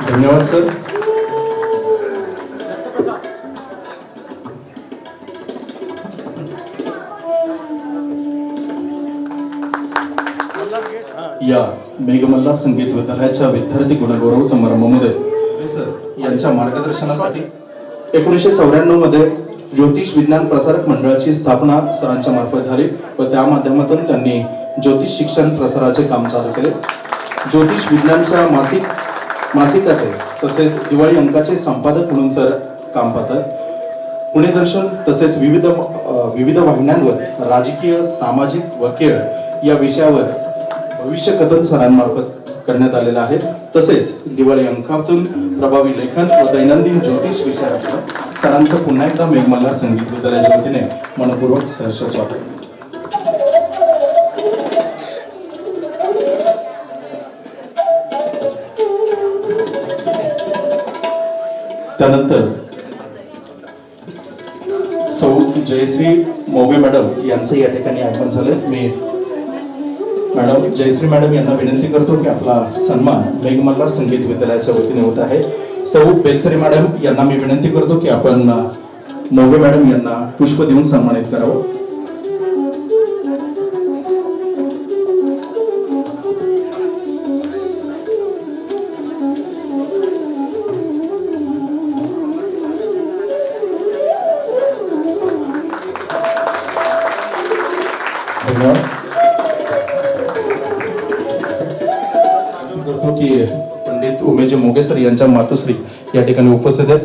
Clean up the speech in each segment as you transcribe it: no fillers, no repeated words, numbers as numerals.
धन्यवाद सर. या मेघमल्हार संगीत विद्यालयाच्या विद्यार्थी गुणगौरव समारंभामध्ये सर यांच्या मार्गदर्शनासाठी 1994 मध्ये ज्योतिष विज्ञान प्रसारक मंडळाची स्थापना सरांच्या मार्फत झाली व त्या माध्यमातून त्यांनी ज्योतिष शिक्षण प्रसाराचे काम चालू केले. ज्योतिष विज्ञानच्या मासिकाचे तसेच दिवाळी अंकाचे संपादक म्हणून सर काम पाहतात. पुणे दर्शन तसेच विविध वाहिन्यांवर राजकीय, सामाजिक व खेळ या विषयावर भविष्य कथन सरांमार्फत करण्यात आलेला आहे. तसेच दिवाळी अंकातून प्रभावी लेखन व दैनंदिन ज्योतिष विषयावर सरांचं पुन्हा एकदा मेघमल्हार संगीत विद्यालयाच्या वतीने मनपूर्वक सहर्ष स्वागत. त्यानंतर सौ जयश्री मोबे मॅडम यांचं या ठिकाणी आगमन झालं. मी मॅडम जयश्री मॅडम यांना विनंती करतो की आपला सन्मान मेघमल्हार संगीत विद्यालयाच्या वतीने होत आहे. सौ बेलसरे मॅडम यांना मी विनंती करतो की आपण मोबे मॅडम यांना पुष्प देऊन सन्मानित करावं. करतो की पंडित उमेश मोगे सर यांच्या मातोश्री या ठिकाणी उपस्थित आहेत.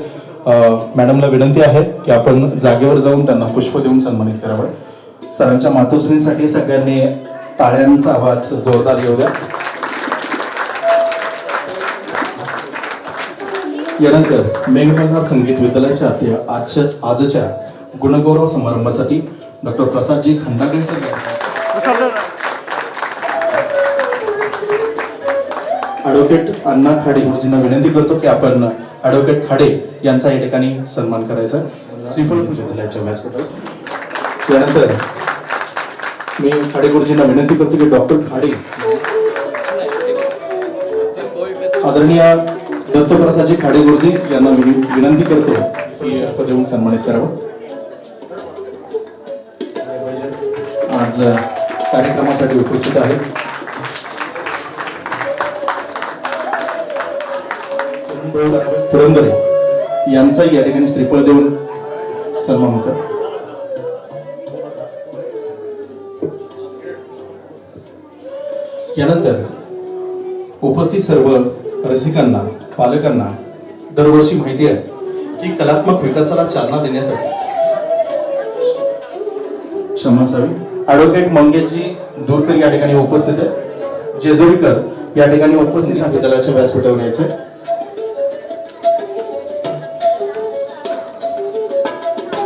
मॅडमला विनंती आहे की आपण जागेवर जाऊन त्यांना पुष्प देऊन सन्मानित करावं. सरांच्या मातोश्रींसाठी सगळ्यांनी टाळ्यांचा आवाज जोरदार येऊ द्या. यानंतर मेघमल्हार संगीत विद्यालयाच्या आजच्या गुणगौरव समारंभासाठी डॉक्टर प्रसादजी खंडागळे सर, ॲडव्होकेट अण्णा खाडे गुरुजींना विनंती करतो की आपण ॲडव्होकेट खाडे यांचा या ठिकाणी सन्मान करायचा श्रीफळ विद्यालयाच्या व्यासपीठावर. त्यानंतर मी खाडे गुरुजींना विनंती करतो की डॉक्टर खाडे आदरणीय दत्तप्रसादजी खाडे गुरुजी यांना विनंती करतो की पुष्प देऊन सन्मानित करावं. आज कार्यक्रमासाठी उपस्थित आहेत. पुरंदरे यांचाही या ठिकाणी श्रीफळ देऊन सन्मान होता. यानंतर उपस्थित सर्व रसिकांना, पालकांना दरवर्षी माहिती आहे की कलात्मक विकासाला चालना देण्यासाठी क्षमासावी ॲडव्होकेट मंगेशजी दूरकर या ठिकाणी उपस्थित आहेत. जेजुरीकर या ठिकाणी उपस्थित विद्यालयाच्या व्यासपीठावर यायचे.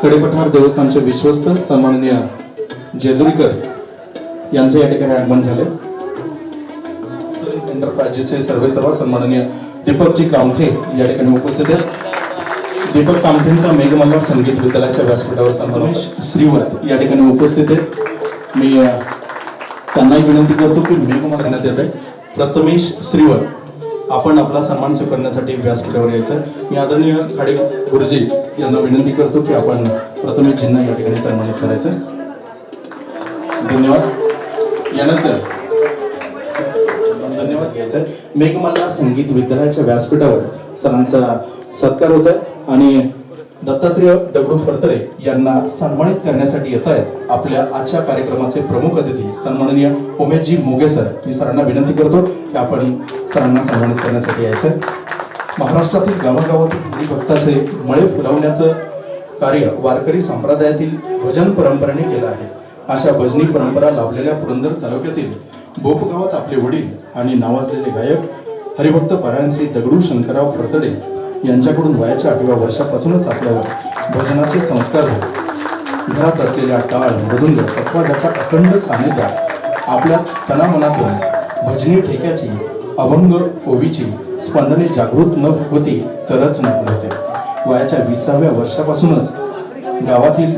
कडेपठार देवस्थानचे विश्वस्त सन्माननीय जेजुरीकर यांचे या ठिकाणी आगमन झाले. एंटरप्राइजेसचे सर्वेसर्वा सन्माननीय दीपकजी कामठे या ठिकाणी उपस्थित आहेत. दीपक कामठेंचा मेघमल्हार संगीत विद्यालयाच्या व्यासपीठावर सन्मानित श्रीवत या ठिकाणी उपस्थित आहेत. मी त्यांनाही विनंती करतो की मेघमल्हार करण्यात येत आहे. प्रथमेश श्रीवत आपण आपला सन्मान स्वीकारण्यासाठी व्यासपीठावर यायचं. मी आदरणीय खाडे गुरुजी यांना विनंती करतो की आपण प्रथमेशजींना या ठिकाणी सन्मानित करायचं. धन्यवाद. यानंतर धन्यवाद घ्यायचं. मेघमल्हार संगीत विद्यालयाच्या व्यासपीठावर सरांचा सत्कार होत आहे आणि दत्तात्रेय दगडू फरतरे यांना सन्मानित करण्यासाठी येत आहेत आपल्या आजच्या कार्यक्रमाचे प्रमुख अतिथी सन्माननीय उमेशजी मोगे सर. मी सरांना विनंती करतो की आपण सरांना सन्मानित करण्यासाठी यायचं. महाराष्ट्रातील गावागावातील हरिभक्ताचे मळे फुलवण्याचं कार्य वारकरी संप्रदायातील भजन परंपरेने केलं आहे. अशा भजनी परंपरा लाभलेल्या पुरंदर तालुक्यातील बोप गावात आपले वडील आणि नावाजलेले गायक हरिभक्त पारायण श्री दगडू शंकरराव फरतडे यांच्याकडून वयाच्या 8व्या वर्षापासूनच आपल्यावर भजनाचे संस्कार झाले. घरात असलेल्या टाळ मृदुंग तत्वाजाच्या अखंड सानिध्यात आपल्या तनामनातून भजनी ठेक्याची अभंग ओवीची स्पंदने जागृत न होती तरच न होते. वयाच्या 20व्या वर्षापासूनच गावातील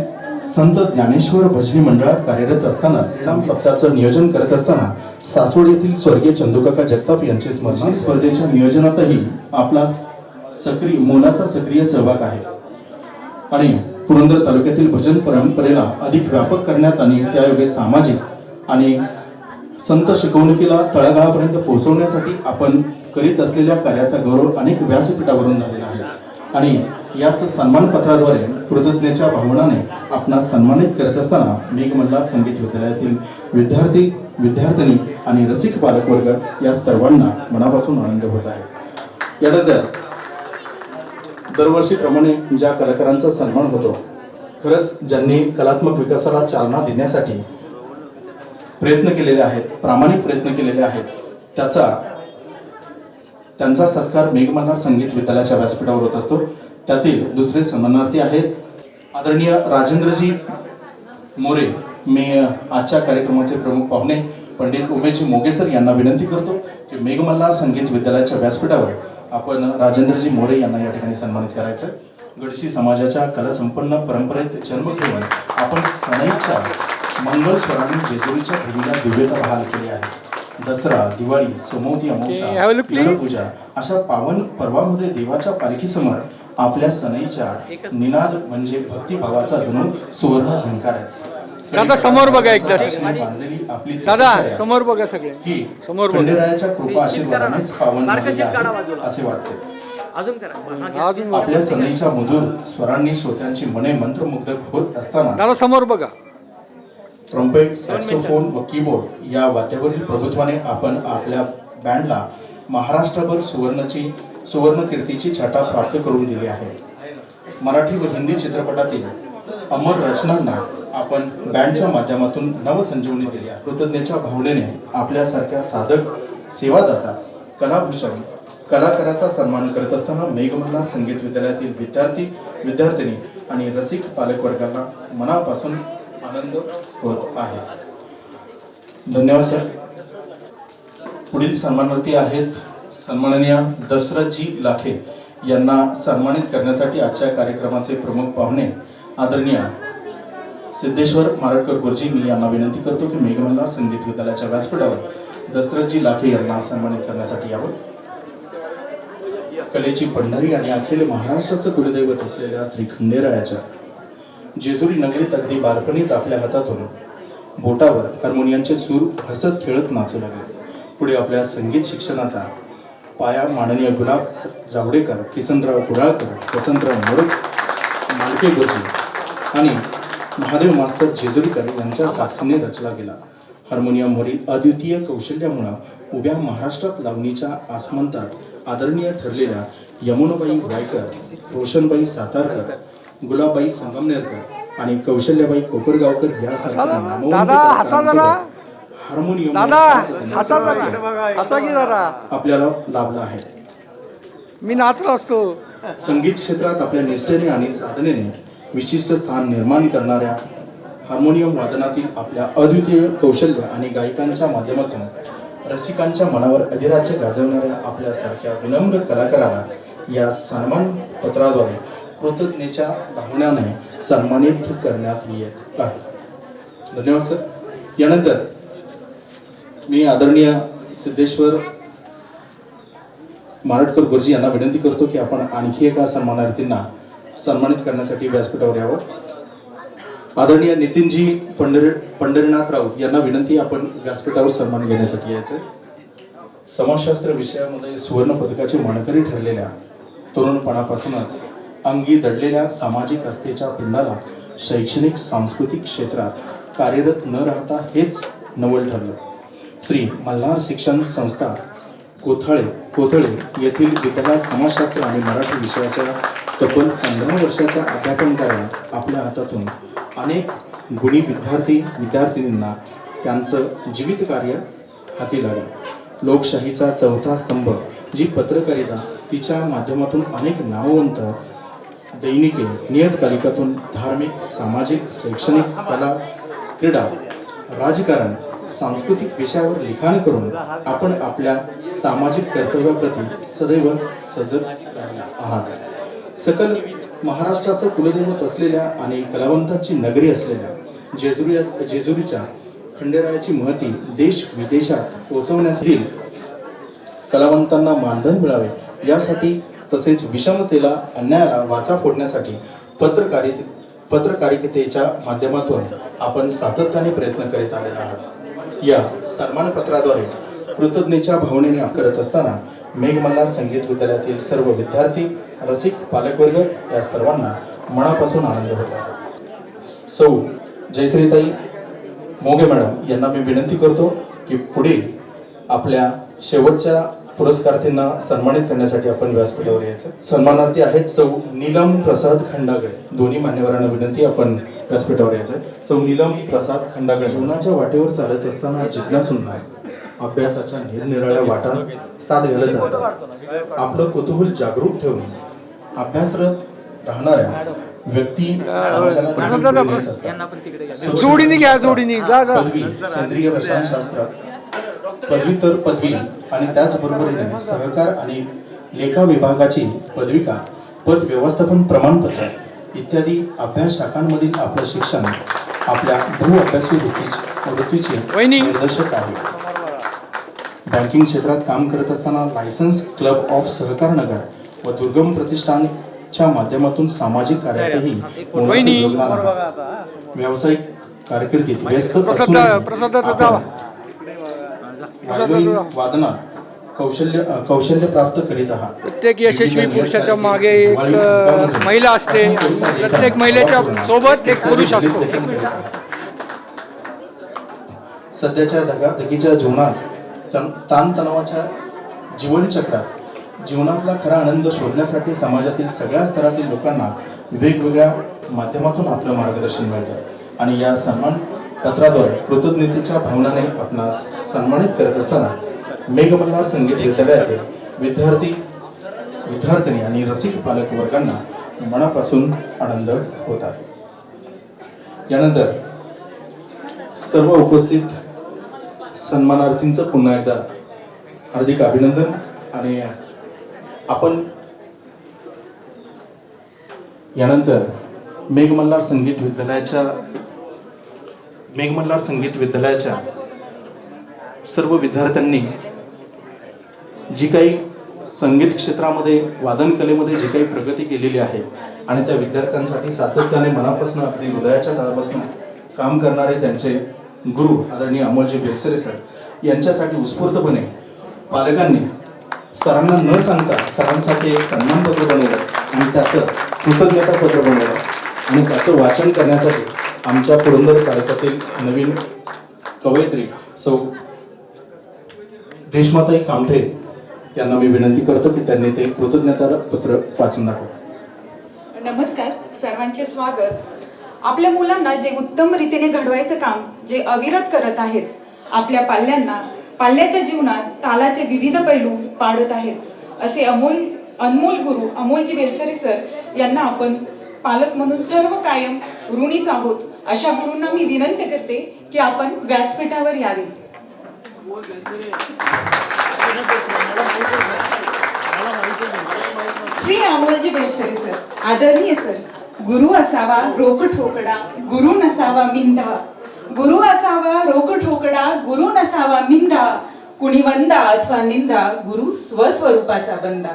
संत ज्ञानेश्वर भजनी मंडळात कार्यरत असताना साम सप्ताहाचं नियोजन करत असताना सासवड येथील स्वर्गीय चंदुकाका जगताप यांचे स्मरण स्पर्धेच्या नियोजनातही आपला मोलाचा सक्रिय सहभाग आहे आणि पुरंदर तालुक्यातील भजन परंपरेला अधिक व्यापक करण्यात आणि त्यायोगे सामाजिक आणि संत शिकवणुकीला तळागाळापर्यंत पोहोचवण्यासाठी आपण करीत असलेल्या कार्याचा गौरव अनेक व्यासपीठावरून झालेला आहे आणि याच सन्मानपत्राद्वारे कृतज्ञतेच्या भावनाने आपणास सन्मानित करत असताना मेघमल्हार संगीत विद्यालयातील विद्यार्थी विद्यार्थिनी आणि रसिक पालकवर्ग या सर्वांना मनापासून आनंद होत आहे. यानंतर दरवर्षीप्रमाणे ज्या कलाकारांचा सन्मान होतो खरंच ज्यांनी कलात्मक विकासाला चालना देण्यासाठी प्रयत्न केलेले आहेत प्रामाणिक प्रयत्न केलेले आहेत त्यांचा सत्कार मेघमल्हार संगीत विद्यालयाच्या व्यासपीठावर होत असतो. त्यातील दुसरे सन्मानार्थी आहेत आदरणीय राजेंद्रजी मोरे. मी आजच्या कार्यक्रमाचे प्रमुख पाहुणे पंडित उमेशजी मोगे सर यांना विनंती करतो की मेघमल्हार संगीत विद्यालयाच्या व्यासपीठावर आपण राजेंद्रजी मोरे यांना या ठिकाणी सन्मानित करायचं. गडशी समाजाच्या कलासंपन्न परंपरेत जन्म घेऊन आपण सणाईच्या मंगल स्वरांनी जेजुरीच्या भूमीला दिव्यता बहाल केली आहे. दसरा, दिवाळी, सोमवती अमावस्या, पूजा अशा पावन पर्वामध्ये देवाच्या पालखीसमोर आपल्या सणाईच्या निनाद म्हणजे भक्तिभावाचा जणू सुवर्ण झंकारच. दादा समोर बघा एकदा. आपली दादा समोर बघा सगळे. ही समोर खंडेरायाच्या कृपा आशीर्वादानेच पावन झालेली आहे असे वाटते. आपल्या सणाईच्या मधुर स्वरांनी श्रोत्यांची मने मंत्रमुग्ध होत असताना दादा समोर बघा. ट्रम्पेट, सॅक्सोफोन व कीबोर्ड या वाद्यावरील प्रभुत्वाने आपण आपल्या बँडला महाराष्ट्रभर सुवर्ण कीर्तीची छटा प्राप्त करून दिली आहे. मराठी व हिंदी चित्रपटातील अमर रचनांना आपण बँडच्या माध्यमातून नवसंजीवनी दिली आहे. कृतज्ञतेच्या भावनेने आपल्यासारख्या साधक, सेवादाता, कलाभूषण कलाकाराचा सन्मान करत असताना मेघमल्हार संगीत विद्यालयातील विद्यार्थी विद्यार्थिनी आणि रसिक पालकवर्गाला मनापासून आनंद होत आहे. धन्यवाद सर. पुढील सन्मानार्थी आहेत सन्माननीय दशरथजी लाखे यांना सन्मानित करण्यासाठी आजच्या कार्यक्रमाचे प्रमुख पाहुणे आदरणीय सिद्धेश्वर मारडकर गुरुजी. मी यांना विनंती करतो की मेघमल्हार संगीत विद्यालयाच्या व्यासपीठावर दशरथजी लाखे यांना सन्मानित करण्यासाठी यावं. कलेची पंढरी आणि अखिल महाराष्ट्राचं कुलदैवत असलेल्या श्री खंडेरायाच्या जेजुरी नगरीत अगदी बालपणीच आपल्या हातातून बोटावर हार्मोनियमचे सूर हसत खेळत नाचू लागले. पुढे आपल्या संगीत शिक्षणाचा पाया माननीय गुलाब जावडेकर, किसनराव कुडाळकर, वसंतराव मोडक, मालके गुरुजी आणि महादेव मास्तर जेजुरीकर यांच्या साक्षीने रचला गेला. हार्मोनियमवरील अद्वितीय कौशल्यामुळे उभ्या महाराष्ट्रात लावणीच्या आसमंतात आदरणीय ठरलेल्या यमुनाबाई वायकर, रोशनबाई सातारकर, गुलाबाई संगमनेरकर आणि कौशल्याबाई कोपरगावकर या हार्मोनियम आपल्याला लाभला आहे. मी नाचलो असतो. संगीत क्षेत्रात आपल्या निष्ठेने आणि साधनेने विशिष्ट स्थान निर्माण करणाऱ्या हार्मोनियम वादनातील आपल्या अद्वितीय कौशल्य आणि गायकांच्या माध्यमातून रसिकांच्या मनावर अधिराज्य गाजवणाऱ्या आपल्यासारख्या विनम्र कलाकाराला या सन्मान पत्राद्वारे कृतज्ञतेच्या भावनेने सन्मानित करण्यात येत आहे. धन्यवाद सर. यानंतर मी आदरणीय सिद्धेश्वर मारटकर गुरुजी यांना विनंती करतो की आपण आणखी एका सन्मानार्थींना सन्मानित करण्यासाठी व्यासपीठावर यावं. आदरणीय नितीनजी पंढरीनाथ राऊत यांना विनंती आपण व्यासपीठावर सन्मान घेण्यासाठी यायचं. समाजशास्त्र विषयामध्ये सुवर्ण पदकाचे मानकरी ठरलेल्या तरुणपणापासूनच अंगी दडलेल्या सामाजिक अस्तेच्या पिंडाला शैक्षणिक सांस्कृतिक क्षेत्रात कार्यरत न राहता हेच नवल ठरलं. श्री मल्हार शिक्षण संस्था कोथळे येथील विद्यालयात समाजशास्त्र आणि मराठी विषयाच्या तब्बल 15 वर्षाच्या अध्यापन कार्य आपल्या हातातून अनेक गुणी विद्यार्थिनींना त्यांचं जीवित कार्य हाती लागलं. लोकशाहीचा चौथा स्तंभ जी पत्रकारिता, तिच्या माध्यमातून अनेक नामवंत दैनिके, नियतकालिकातून धार्मिक, सामाजिक, शैक्षणिक, कला, क्रीडा, राजकारण, सांस्कृतिक विषयावर लिखाण करून आपण आपल्या सामाजिक कर्तव्याप्रती सदैव सजग आहात. सकल महाराष्ट्राचं कुलदैवत असलेल्या आणि कलावंतांची नगरी असलेल्या जेजुरीच्या खंडेरायाची महती देश विदेशात पोहोचवण्यासाठी कलावंतांना मानधन मिळावे यासाठी तसेच विषमतेला, अन्यायाला वाचा फोडण्यासाठी पत्रकारितेच्या माध्यमातून आपण सातत्याने प्रयत्न करीत आलेला आहात. या सन्मानपत्राद्वारे कृतज्ञतेच्या भावनेने करत असताना मेघमल्हार संगीत विद्यालयातील सर्व विद्यार्थी, रसिक, पालकवर्ग या सर्वांना मनापासून आनंद होता. सौ जयश्रीताई मोगे मॅडम यांना मी विनंती करतो की पुढील आपल्या शेवटच्या पुरस्कारार्थींना सन्मानित करण्यासाठी आपण व्यासपीठावर यायचं. सन्मानार्थी आहेत सौ नीलम प्रसाद खंडागळे. दोन्ही मान्यवरांना विनंती आपण व्यासपीठावर यायचं. सौ नीलम प्रसाद खंडागळे जीवनाच्या वाटेवर चालत असताना जिज्ञासूंना अभ्यासाच्या निरनिराळ्या वाटा साथ घालत असतात. आपलं कुतूहल जागरूक ठेवून अभ्यासरत राहणाऱ्या व्यक्ती समाजाला नेहमी प्रेरित असतात. जोडीने घ्या, जोडीने जा. पदवी, सेंद्रिय रसायनशास्त्रात पदव्युत्तर पदवी आणि त्याचबरोबरीने सहकार आणि लेखा विभागाची पदविका, पद व्यवस्थापन प्रमाणपत्र इत्यादी अभ्यास शाखांमधील आपलं शिक्षण आपल्या बहुअभ्यासू वृत्तीचे निर्देशक आहे. बँकिंग क्षेत्रात काम करत असताना licence club of Sahakar Nagar व दुर्गम प्रतिष्ठानच्या माध्यमातून सामाजिक कार्यातही मोलाचं योगदान आहे. व्यावसायिक कारकिर्दीत व्यस्त असून वादनात कौशल्य प्राप्त करीत आहात. प्रत्येक यशस्वी पुरुषाच्या मागे एक महिला असते. प्रत्येक महिलेच्या सोबत एक पुरुष असतो. सध्याच्या धकाधकीच्या जीवनात, ताणतणावाच्या जीवनचक्रात जीवनातला खरा आनंद शोधण्यासाठी समाजातील सगळ्या स्तरातील लोकांना वेगवेगळ्या माध्यमातून आपलं मार्गदर्शन मिळतं आणि या सन्मान पत्राद्वारे कृतज्ञतेच्या भावनाने आपणास सन्मानित करत असताना मेघमल्हार संगीत विद्यालयातील विद्यार्थिनी आणि रसिक पालक वर्गांना मनापासून आनंद होत आहे. यानंतर सर्व उपस्थित सन्मानार्थींचं पुन्हा एकदा हार्दिक अभिनंदन. आणि आपण यानंतर मेघमल्हार संगीत विद्यालयाच्या सर्व विद्यार्थ्यांनी जी काही संगीत क्षेत्रामध्ये, वादन कलेमध्ये जी काही प्रगती केलेली आहे आणि त्या विद्यार्थ्यांसाठी सातत्याने मनापासून, अगदी हृदयाच्या तळापासून काम करणारे त्यांचे गुरु आदरणीय अमोलजी बेलसरे सर यांच्यासाठी उत्स्फूर्तपणे पालकांनी सरांना न सांगता सरांसाठी एक सन्मानपत्र बनवलं आणि त्याचं कृतज्ञतापत्र बनवलं आणि त्याचं वाचन करण्यासाठी आमच्या पुरंदर तालुक्यातील नवीन कवयित्री सौ रेश्माताई कामठे यांना मी विनंती करतो की त्यांनी ते कृतज्ञता पत्र वाचून दाखवा. नमस्कार, सर्वांचे स्वागत. आपल्या मुलांना जे उत्तम रीतीने घडवायचं काम जे अविरत करत आहेत, आपल्या पाल्याच्या जीवनात तालाचे विविध पैलू पाडत आहेत, असे अनमोल गुरु अमोलजी बेलसरे सर यांना आपण पालक म्हणून सर्व कायम ऋणीच आहोत अशा गुरूंना मी विनंती करते की आपण व्यासपीठावर यावे. श्री अमोलजी बेलसरे सर, आदरणीय सर. गुरु असावा रोकठोकडा, गुरु नसावा मिंधा. गुरु असावा रोकठोकडा, गुरु नसावा मिंधा. कुणी वंदा अथवा निंदा, गुरु स्वस्वरूपाचा बंदा.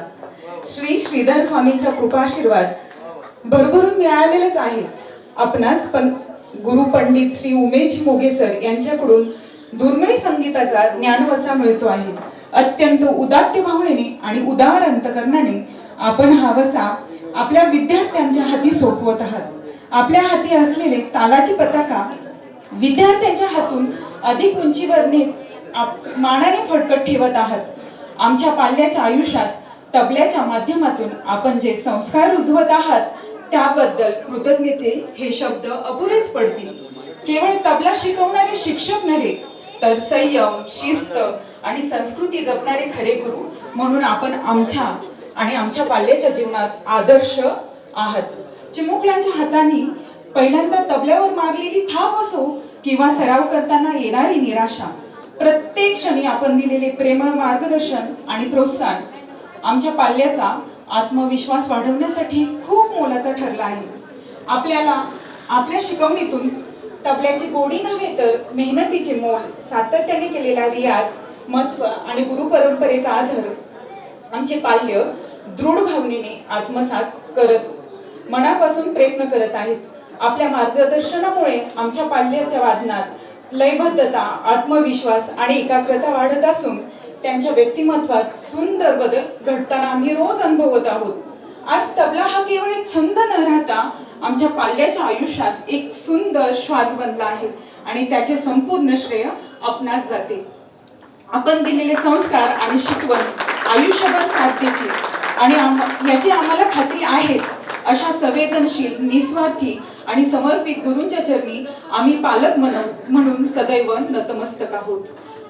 श्री श्रीधर स्वामींच्या कृपाशीर्वाद भरभरून मिळालेलेच आहे. आपणास गुरु पंडित श्री उमेश मोघे सर यांच्याकडून दुर्मिळ संगीताचा ज्ञानवसा मिळतो आहे. अत्यंत उदात्त भावनेने आणि उदार अंतकरणाने आपण हा वसा आपल्या विद्यार्थ्यांच्या हाती सोपवत आहात. आपल्या हाती असलेले तालाची पताका विद्यार्थ्यांच्या हातून अधिक उंचीवर नेत मानाने फडकत ठेवत आहात. आमच्या पाल्याच्या आयुष्यात तबल्याच्या माध्यमातून आपण जे संस्कार रुजवत आहात त्याबद्दल कृतज्ञते हे शब्द अपुरेच पडतील. केवळ तबला शिकवणारे शिक्षक नव्हे तर संयम, शिस्त आणि संस्कृती जपणारे खरे गुरु म्हणून आपण आमच्या पाल्याच्या जीवनात आदर्श आहात. चिमुकल्यांच्या हाताने पहिल्यांदा तबल्यावर मारलेली थाप असो किंवा सराव करताना येणारी निराशा, प्रत्येक क्षणी आपण दिलेले प्रेमळ मार्गदर्शन आणि प्रोत्साहन आमच्या पाल्याचा आत्मविश्वास वाढवण्यासाठी खूप मोलाचा ठरला आहे. आपल्याला आपल्या शिकवणीतून तबल्याची गोडी नव्हे तर मेहनतीचे मोल, सातत्याने केलेला रियाज, महत्व आणि गुरु परंपरेचा आदर आमचे पाल्य दृढ भावनेने आत्मसात करत मनापासून प्रयत्न करत आहेत. आपल्या मार्गदर्शनामुळे आमच्या पाल्याच्या वादनात लयबद्धता, आत्मविश्वास आणि एकाग्रता वाढत असून त्यांच्या व्यक्तिमत्वात सुंदर बदल घडताना आम्ही रोज अनुभवत आहोत. आज तबला हा केवळ एक छंद न राहता आमच्या पाल्याच्या आयुष्यात एक सुंदर श्वास बनला आहे आणि त्याचे संपूर्ण श्रेय आपणास जाते. आपण दिलेले संस्कार आणि शिकवण आयुष्यभर साथ देतील आणि याची आम्हाला खात्री आहेच. अशा संवेदनशील, निस्वार्थी आणि समर्पित गुरूंच्या चरणी आम्ही पालक म्हणून सदैव नतमस्तक आहोत.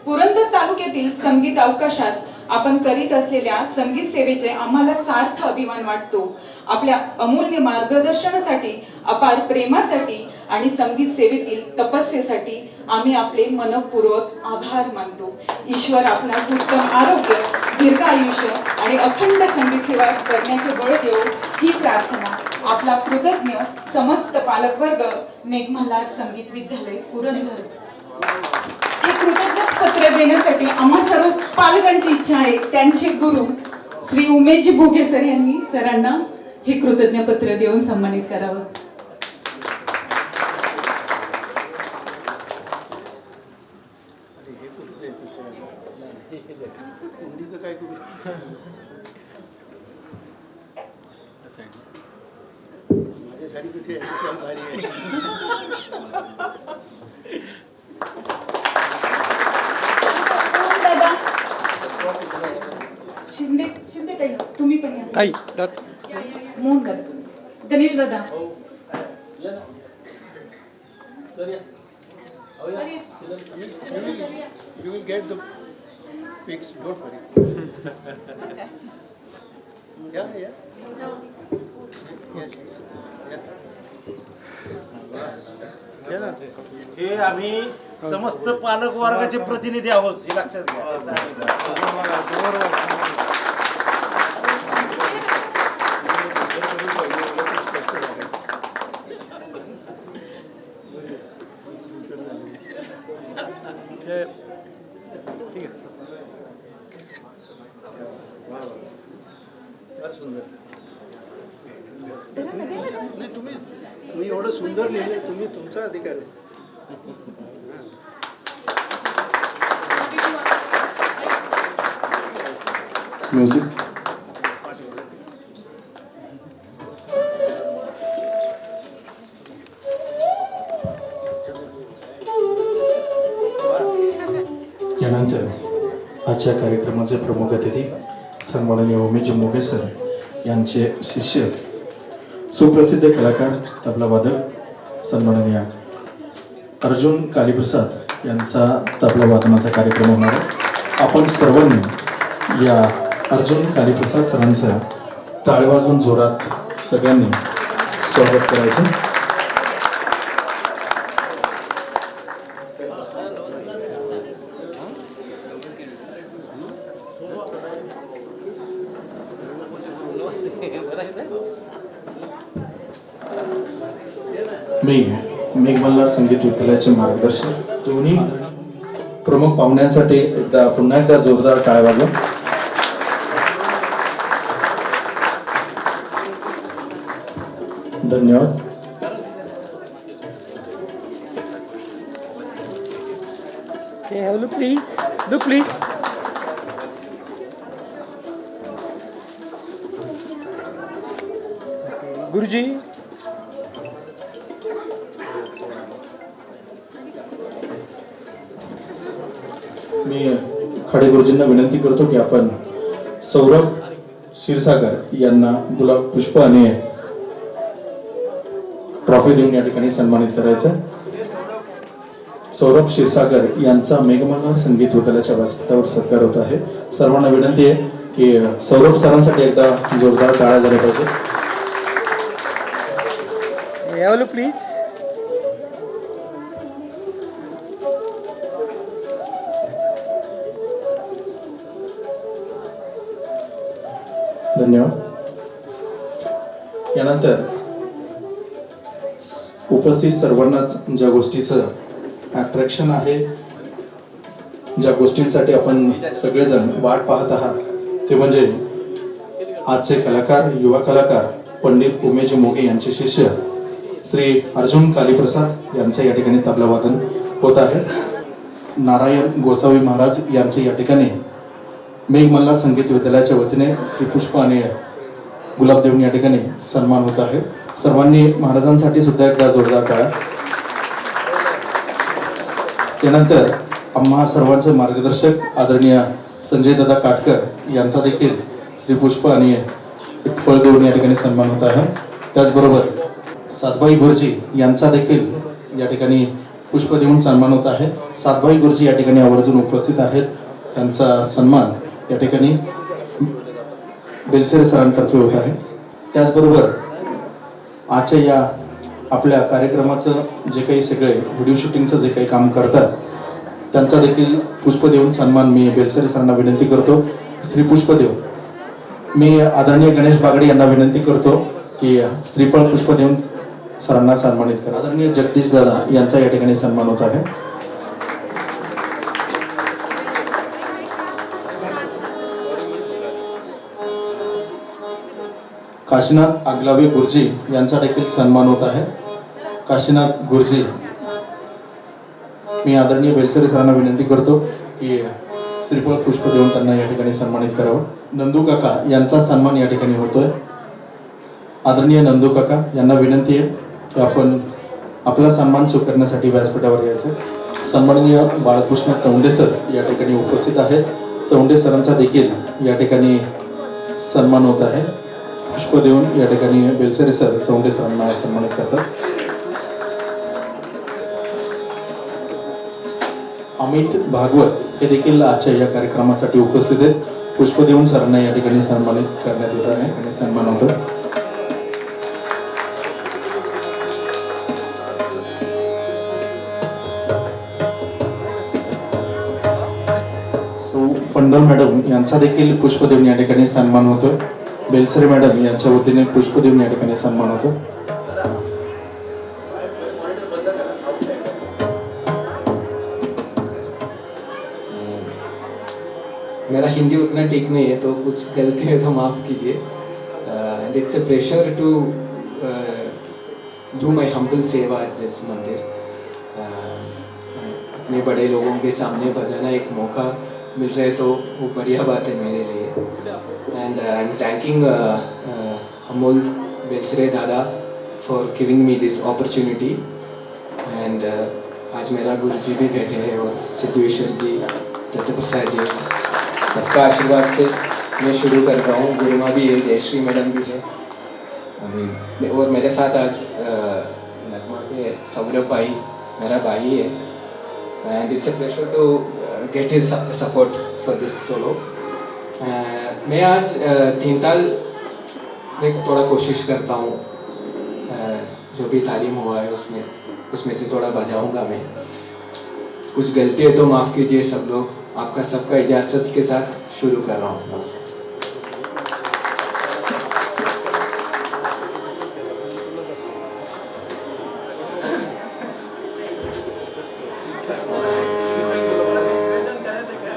पुरंदर तालुक्यातील संगीत अवकाशात आपण करीत असलेल्या संगीत सेवेचे आम्हाला सार्थ अभिमान वाटतो. आपल्या अमूल्य मार्गदर्शनासाठी, अपार प्रेमासाठी आणि संगीत सेवेतील तपस्येसाठी आम्ही आपले मनपूर्वक आभार मानतो. ईश्वर आपणास उत्तम आरोग्य, दीर्घ आयुष्य आणि अखंड संगीत सेवा करण्याचे बळ देव ही प्रार्थना. आपला कृतज्ञ समस्त पालकवर्ग, मेघमल्हार संगीत विद्यालय पुरंदर. हे कृतज्ञ पत्र देण्यासाठी आम्हा सर्व पालकांची इच्छा आहे. त्यांचे गुरु श्री उमेशजी भोगे सर यांनी सरांना हे कृतज्ञ पत्र देऊन सन्मानित करावं. माझ्यासाठी कुठे याची भारी आहे. शिंदे ताई, तुम्ही पण या. ताई मोहन दादा, गणेश दादा. You will get the pics, don't worry. Yeah. Yes. Yeah. हे आम्ही समस्त पालक वर्गाचे प्रतिनिधी आहोत हे लक्षात घ्या. फार सुंदर. नाही तुम्ही एवढं सुंदर लिहिले, तुम्ही तुमचा अधिकार आहे. म्युझिक. यानंतर आजच्या कार्यक्रमाचे प्रमुख अतिथी सन्माननीय उमेशजी मोघे सर यांचे शिष्य, सुप्रसिद्ध कलाकार, तबला वादक सन्माननीय अर्जुन कालीप्रसाद यांचा तबला वादनाचा कार्यक्रम होणार आहे. आपण सर्वांनी या अर्जुन कालीप्रसाद सरांचा टाळी वाजवून जोरात सगळ्यांनी स्वागत करायचं. मी मेघमल्हार संगीत विद्यालयाचे मार्गदर्शक दोन्ही प्रमुख पाहुण्यांसाठी पुन्हा एकदा जोरदार टाळ्या वाजवा. धन्यवाद. Look please. Look please. गुरुजी. मी खडे गुरुजींना विनंती करतो की आपण सौरभ क्षीरसागर यांना गुलाब पुष्प आणि ट्रॉफी देऊन या ठिकाणी सन्मानित करायचं. सौरभ क्षीरसागर यांचा मेघमल्हार संगीत विद्यालयाच्या व्यासपीठावर सत्कार होत आहे. सर्वांना विनंती आहे की सौरभ सरांसाठी एकदा जोरदार टाळ्या झाल्या पाहिजे. Look please. धन्यवाद. यानंतर उपस्थित सर्वांना ज्या गोष्टीचं अट्रॅक्शन आहे, ज्या गोष्टींसाठी आपण सगळेजण वाट पाहत आहात, ते म्हणजे आजचे कलाकार, युवा कलाकार पंडित उमेश मोगे यांचे शिष्य श्री अर्जुन कालीप्रसाद यांचे या ठिकाणी तबला वादन होत आहे. नारायण गोसावी महाराज यांचे या ठिकाणी मेघमल्हार संगीत विद्यालयाच्या वतीने श्रीपुष्प आणि गुलाब देऊन या ठिकाणी सन्मान होत आहे. सर्वांनी महाराजांसाठी सुद्धा एकदा जोरदार टाळ्या. त्यानंतर आम्हा सर्वांचे मार्गदर्शक आदरणीय संजय दादा काटकर यांचा देखील श्रीपुष्प आणि एक फळ देऊन या ठिकाणी सन्मान होत आहे. त्याचबरोबर सातबाई गुरुजी यांचा देखील या ठिकाणी पुष्प देऊन सन्मान होत आहे. सातबाई गुरुजी या ठिकाणी आवर्जून उपस्थित आहेत. त्यांचा सन्मान या ठिकाणी बेलसेरे सरांतर्फे होत आहे. त्याचबरोबर आजच्या या आपल्या कार्यक्रमाचं जे काही सगळे व्हिडिओ शूटिंगचं जे काही काम करतात, त्यांचा देखील पुष्प देऊन सन्मान मी बेलसेरे सरांना विनंती करतो. श्री पुष्पदेव मी आदरणीय गणेश बागडे यांना विनंती करतो की श्रीफळ पुष्प देऊन सरांना सन्मानित करा. आदरणीय जगदीश दादा यांचा या ठिकाणी सन्मान होत आहे. काशीनाथ आगलावे गुरुजी यांचा देखील सन्मान होत आहे. काशीनाथ गुरुजी मी आदरणीय बेलसरे सरांना विनंती करतो की श्रीफळ पुष्प देऊन त्यांना या ठिकाणी सन्मानित करावं. नंदू काका यांचा सन्मान या ठिकाणी होतोय. आदरणीय नंदू काका यांना विनंती आहे की आपण आपला सन्मान स्वीकारण्यासाठी व्यासपीठावर यायचं. सन्माननीय बाळकृष्ण चौंडे सर या ठिकाणी उपस्थित आहेत. चौंडे सरांचा देखील या ठिकाणी सन्मान होत आहे. पुष्प देऊन या ठिकाणी बेलसरे सर चौंडे सरांना सन्मानित करतात. अमित भागवत हे देखील आजच्या या कार्यक्रमासाठी उपस्थित आहेत. पुष्प देऊन सरांना या ठिकाणी सन्मानित करण्यात येत आहे आणि सन्मान होतो. पंडल मॅडम यांचा देखील पुष्प देऊन या ठिकाणी सन्मान होतो. बेलसरे मॅडम यांच्या वतीने पुष्प देऊन या ठिकाणी सन्मान होतो. मेरा हिंदी उतना ठीक नहीं है तो कुछ गलती है तो माफ़ कीजिए. And it's a pressure to do my humble seva at this mandir. अपने बड़े लोगों के सामने बजाना एक मौका मिल रहा है तो वो बढ़िया बात है मेरे लिए. And I am thanking Amol Belsare दादा for giving me this opportunity. And आज मेरा गुरुजी भी बैठे हैं और सिद्धेश्वर जी, दत्तप्रसाद जी, सबका आशीर्वाद से मैं शुरू कर रहा हूँ. गुरुमा भी है, जयश्री मैडम भी है और मेरे साथ आज नगमा के सौरभ भाई मेरा भाई है. And it's a pleasure to get his support for this solo. मैं आज 3 ताल में थोड़ा कोशिश करता हूँ जो भी तालीम हुआ है उसमें से थोड़ा बजाऊंगा मैं। कुछ गलती है तो माफ़ कीजिए सब लोग। आपका सबका इजाज़त के साथ शुरू कर रहा हूँ। नमस्कार। निवेदन करायचं काय?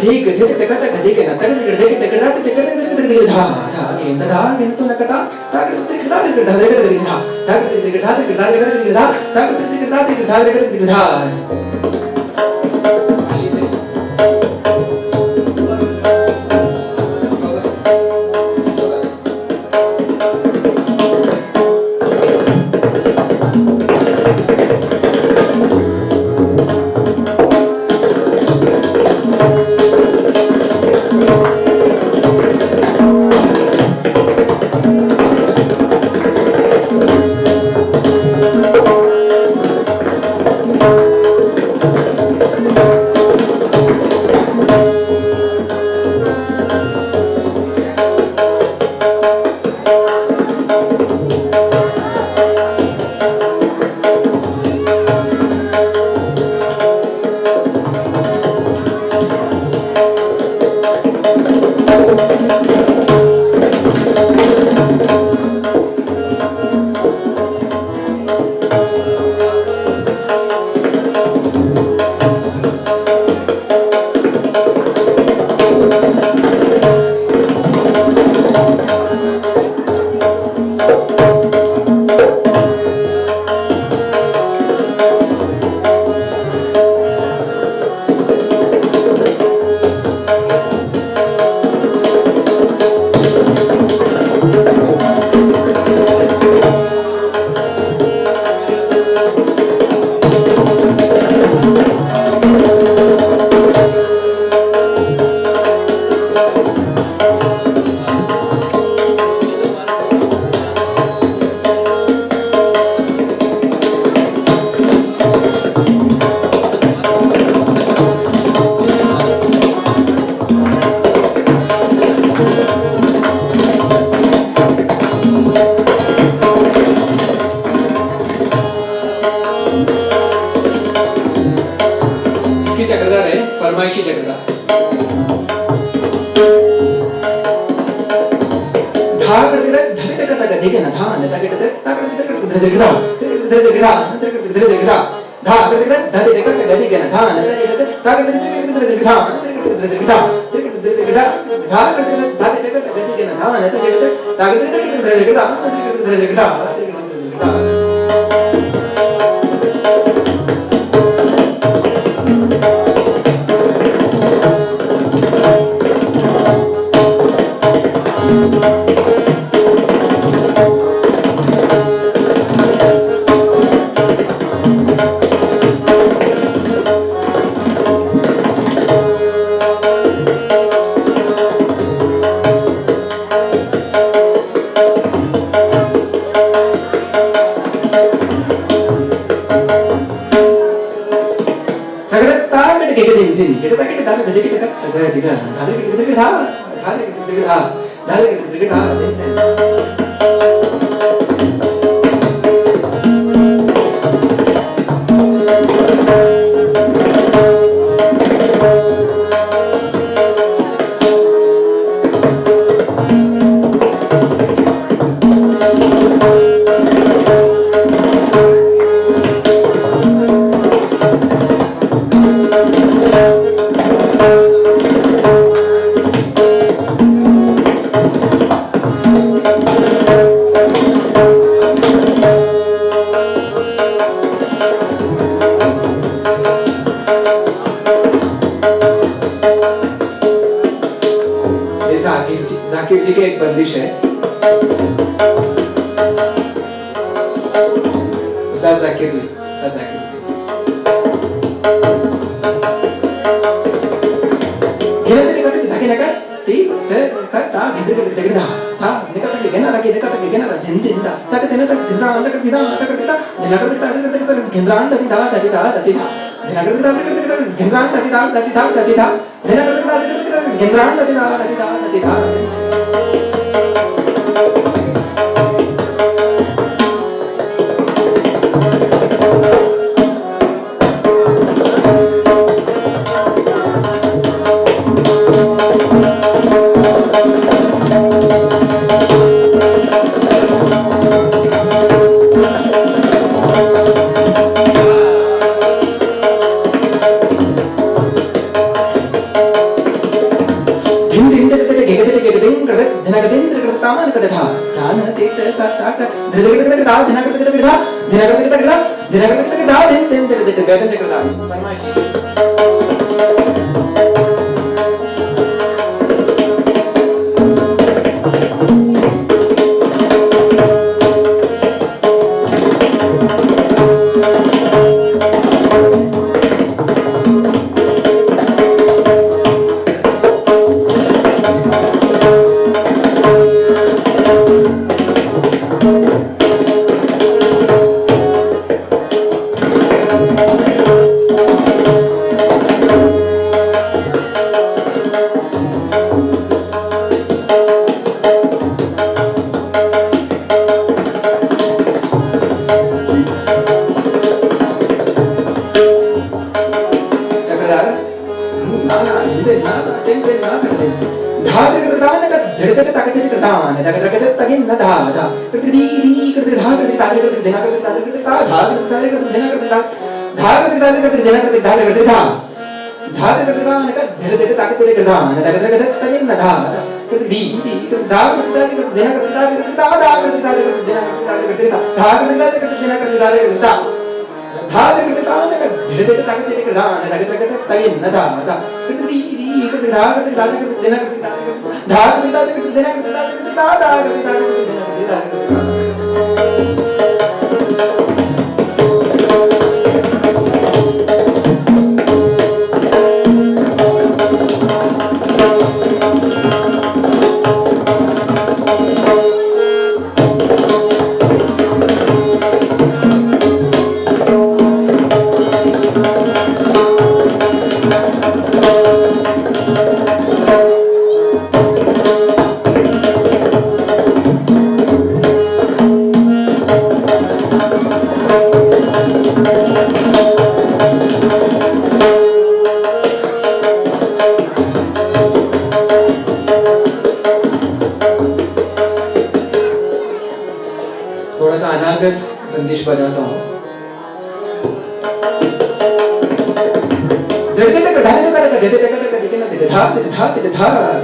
गधी गधी टका गधी के ना तगड गधी टकड़ा तगड धा धा गेंद धा गेंद तो नकता तगड धा धा धा तगड धा धा तगड धा धा फरमाइशी जगदा धा करते धरे करता का ठीक है ना धा नेता करते ता करते धरे धा धा करते धरे करता गदी के ना धा नेता करते ता करते धरे धा धा करते धरे करता गदी के ना धा नेता करते ता करते धरे धा जाकिर जी की एक बंदिश है उस्ताद जाकिर जी गिरते निकलते धागे नका ती ते का ता गिरते गिरते धा था निकलते के गेना लगे निकलते के गेना दिन दिन दा तक दिन तक दिन अंदर कर दिन अंदर कर दिन दिन कर दिन गेंद्रा अंदर दा दा दा दा दा दिन कर दिन गेंद्रा अंदर दा दा दा दा दा दिन कर दिन गेंद्रा अंदर दा दा दा दा दा तद धा धान ते त ता ता ता धर धर धर धा धना कर कर धा धना कर कर धा धना कर कर धा दिन दिन दिन दिन बैठन चक्र धा फरमाइशी चक्रधार ना ना हिंदे ना टेंटे ना करते धा कर धा ना धड़ धड़ ताकत कर धा ना ताकत कर तगिन न धा धा कर दी दी कर धा कर ताले कर देना कर ताले कर ता धा कर ताले कर देना कर ता धा कर ताले कर देना कर ताले कर धा धा कर धा ना धड़ धड़ ताकत कर धा ना ताकत कर तगिन न धा कर दी दी कर धा कर ताले कर देना कर ताले कर ता धा कर ताले कर देना कर ताले कर ता धा कर ताले कर देना कर ताले कर ता धा कर ता ना धड़ धड़ ताकत कर धा ना ताकत कर तगिन न धा धा कर दी दी कर धा कर ताले कर देना कर ताले कर धा कर ताले कर देना कर ताले कर ता धा कर ताले कर देना कर ताले कर थोड़ा सा अनागत बंदिश बजाता हूँ धड़के तक ढाले का तक देते तक तक दिखे ना दे धा दिन दिन ना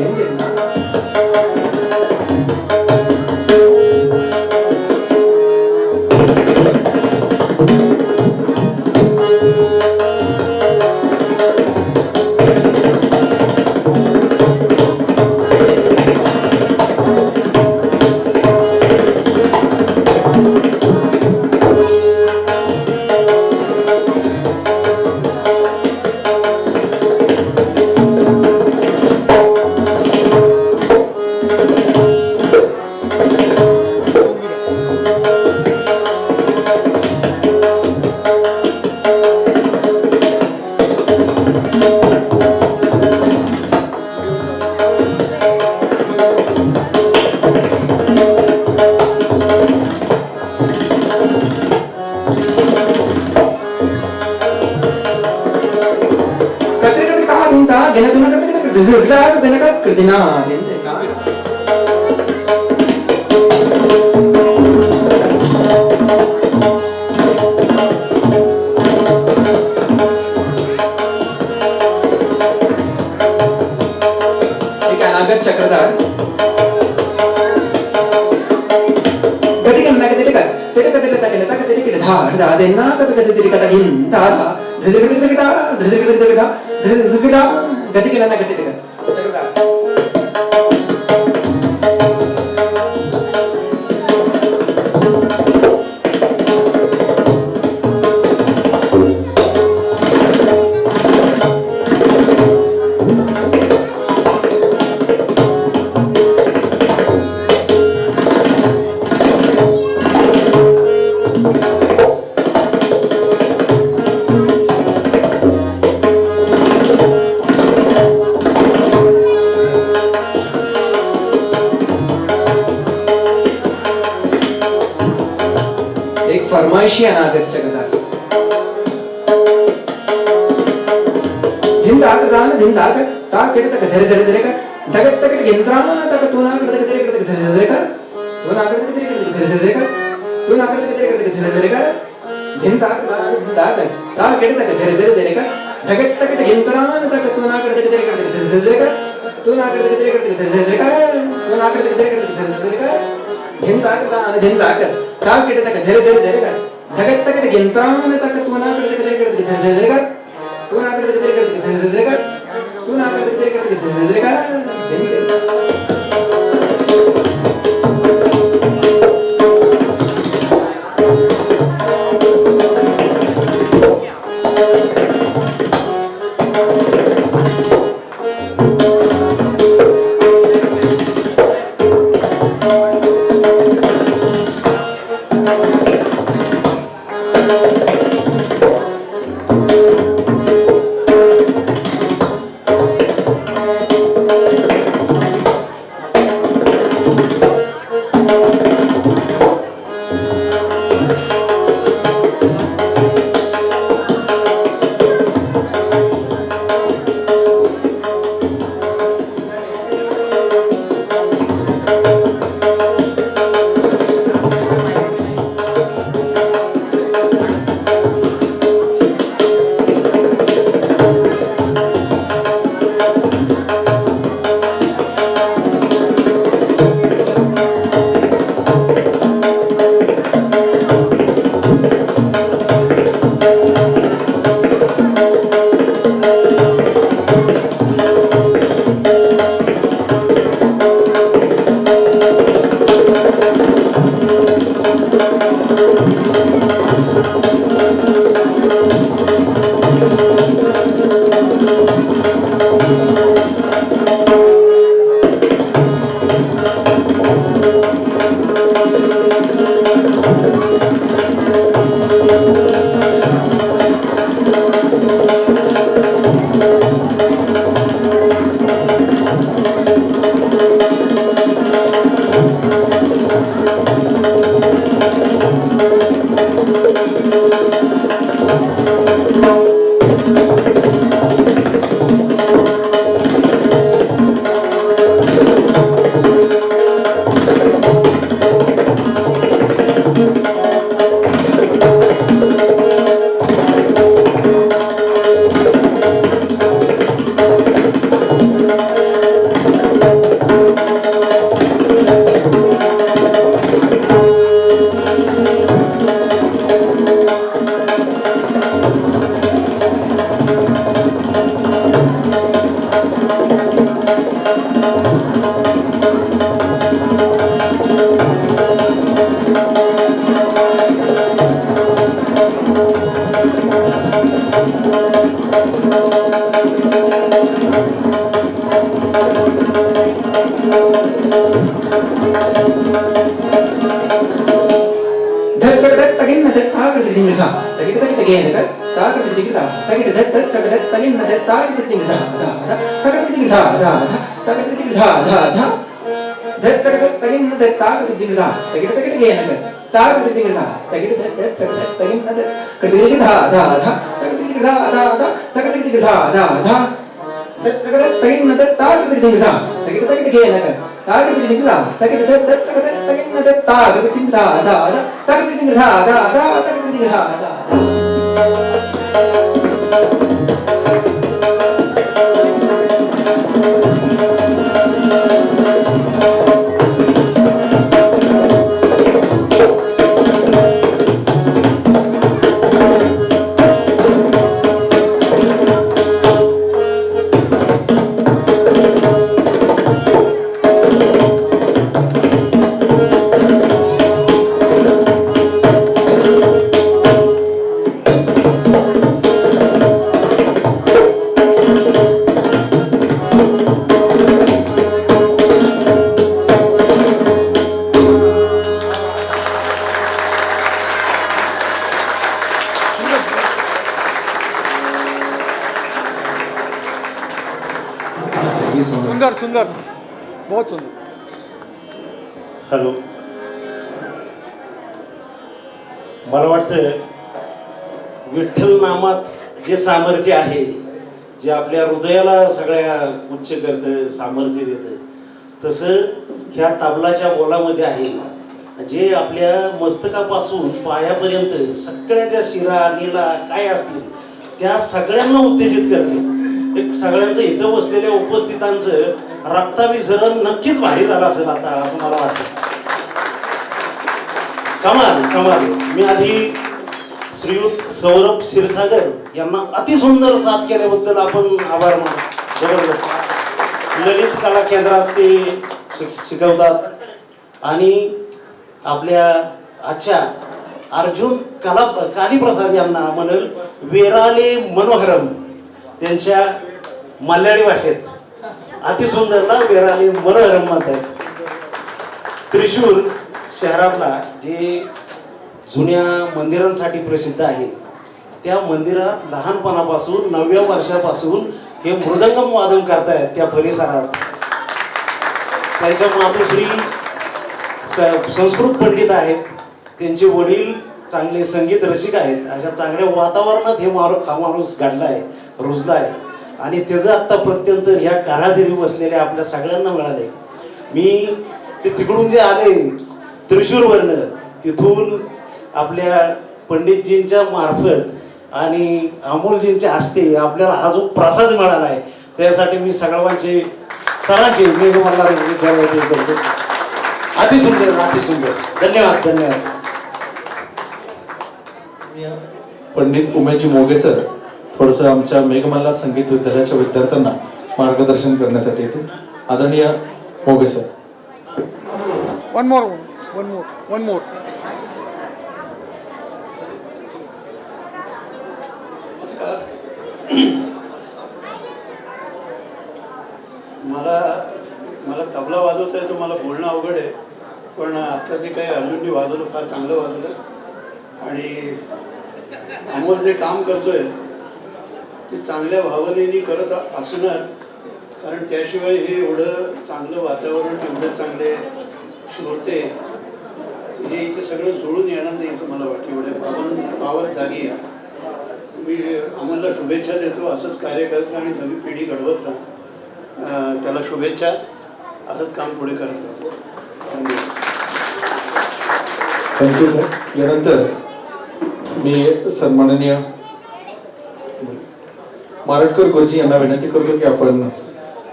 अनागत चक्रधार गति करना के तेरे का तेरे का तेरे के धा धा देना का तेरे का गिन धा धा धीरे धीरे धीरे गति करना गति कर चक्रधार फरमाइशी अनागत चक्रधार जिंदाग रान जिंदाग ता केट तक धरे धरे धरे का तगत तक यंत्रान तक तू ना कर तक धरे कर धरे धरे कर तू ना कर तक धरे कर धरे धरे कर तू ना कर तक धरे कर धरे धरे कर जिंदाग जिंदाग ता केट तक धरे धरे धरे का तगत तक यंत्रान तक तू ना कर तक धरे कर धरे धरे कर तू ना करते तरी करते धरे का तू ना करते तरी करते धरे का झेंदा का आणि झेंदा का ताव केटे तक धरे धरे धरे का धगत तक गेंताने तक तू ना करते तरी करते धरे का तू ना करते तरी करते धरे का तू ना करते तरी करते धरे का सुंदर सुंदर बहुत सुंदर. हॅलो, मला वाटतं विठ्ठल नामात जे सामर्थ्य आहे, जे आपल्या हृदयाला सगळ्या उच्च करतं, सामर्थ्य देतं, तसं ह्या तबलाच्या बोलामध्ये आहे, जे आपल्या मस्तकापासून पायापर्यंत सगळ्या ज्या शिरा नीला काय असतील त्या सगळ्यांना उत्तेजित करते. एक सगळ्यांचं इथं बसलेल्या उपस्थितांचं रक्ताभिसरण नक्कीच भारी झालं असेल आता, असं मला वाटतं. कमाल कमाल. मी आधी श्रीयुत सौरभ क्षीरसागर यांना अतिसुंदर साथ केल्याबद्दल आपण आभार मानू. जबरदस्त. ललित कला केंद्रात ते शिकवतात आणि आपल्या आजच्या अर्जुन कालीप्रसाद यांना म्हणल वेराले मनोहरम त्यांच्या मल्याळी भाषेत अतिसुंदरला वेराले मनोहरम म्हणतात. त्रिशूर शहरातला जे जुन्या मंदिरांसाठी प्रसिद्ध आहे त्या मंदिरात लहानपणापासून 9व्या वर्षापासून हे मृदंगम वादन करतायत. त्या परिसरात त्यांच्या मातोश्री संस्कृत पंडित आहेत, त्यांचे वडील चांगले संगीत रसिक आहेत. अशा चांगल्या वातावरणात हा माणूस घडलाय, रुजलाय आणि त्याचं आत्ता प्रत्यंतर ह्या कारागिरी बसलेल्या आपल्या सगळ्यांना मिळाले. मी ते तिकडून जे आले त्रिशूरवरनं, तिथून आपल्या पंडितजींच्या मार्फत आणि अमोलजींच्या हस्ते आपल्याला हा जो प्रसाद मिळाला आहे त्यासाठी मी सगळ्यांचे सरांचे मेघमल्हार विद्यालयाचे करतो. अतिसुंदर अतिसुंदर. धन्यवाद धन्यवाद. पंडित उमेशजी मोगे सर थोडंसं आमच्या मेघमल्हार संगीत विद्यालयाच्या विद्यार्थ्यांना मार्गदर्शन करण्यासाठी येते. आदरणीय मोगे सर. One more. नमस्कार. मला तबला वाजवता येतो, मला बोलणं अवघड आहे, पण आता जे काही अर्जुनने वाजवलं फार चांगलं वाजवलं आणि अमोल जे काम करतोय ते चांगल्या भावनेने करत असणार, कारण त्याशिवाय हे एवढं चांगलं वातावरण, एवढे चांगले श्रोते हे इथे सगळं जुळून येणार नाही असं मला वाटतं. एवढे पावन जागी आहे. मी अमोलला शुभेच्छा देतो. असंच कार्य करत राहा आणि नवी पिढी घडवत राहा. त्याला शुभेच्छा. असंच काम पुढे करत राहा. धन्यवाद. Thank you sir. यानंतर मी सन्माननीय मारटकर गुरुजी यांना विनंती करतो की आपण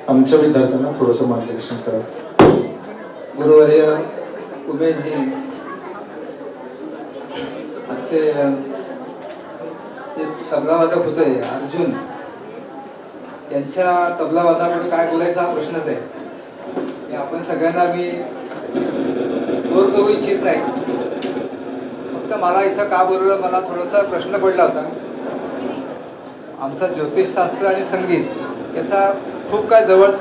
आमच्या विद्यार्थ्यांना थोडंसं मार्गदर्शन करावं. गुरुवर्य उमेशजी, आजचे जे तबलावादक होते अर्जुन यांच्या तबलावादाकडे काय बोलायचा हा प्रश्नच आहे. आपण सगळ्यांना मी बोर करू इच्छित नाही. फक्त मला इथं का बोलवलं, मला थोडासा प्रश्न पडला होता. आमचा ज्योतिषशास्त्र आणि संगीत याचा खूप काय जवळ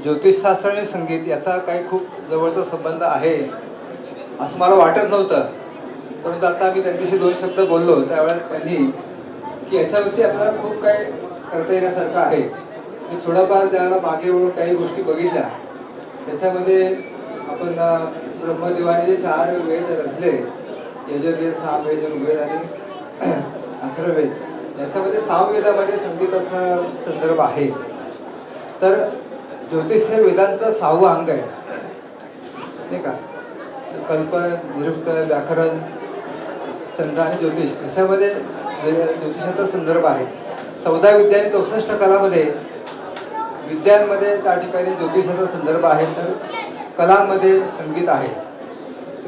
ज्योतिषशास्त्र आणि संगीत याचा काही खूप जवळचा संबंध आहे असं मला वाटत नव्हतं. परंतु आता आम्ही त्यांच्याशी 2 शब्द बोललो त्यावेळेस त्यांनी की याच्यावरती आपल्याला खूप काय करता येण्यासारखं आहे. मी थोडाफार ज्याला मागे वळून काही गोष्टी बघितल्या त्याच्यामध्ये आपण ब्रह्मदेवाने जे 4 वेद रचले, यजुर्वेद, सामवेद, ऋग्वेद आणि अथर्ववेद, याच्यामध्ये सामवेदामध्ये संगीताचा संदर्भ आहे. तर ज्योतिष हे वेदांचं 6वं अंग आहे, नाही का. कल्प, निरुक्त, व्याकरण, छंद आणि ज्योतिष याच्यामध्ये ज्योतिषाचा संदर्भ आहे. 14 विद्या आणि 64 कलामध्ये विद्यांमध्ये त्या ठिकाणी ज्योतिषाचा संदर्भ आहे, तर कलांमध्ये संगीत आहे.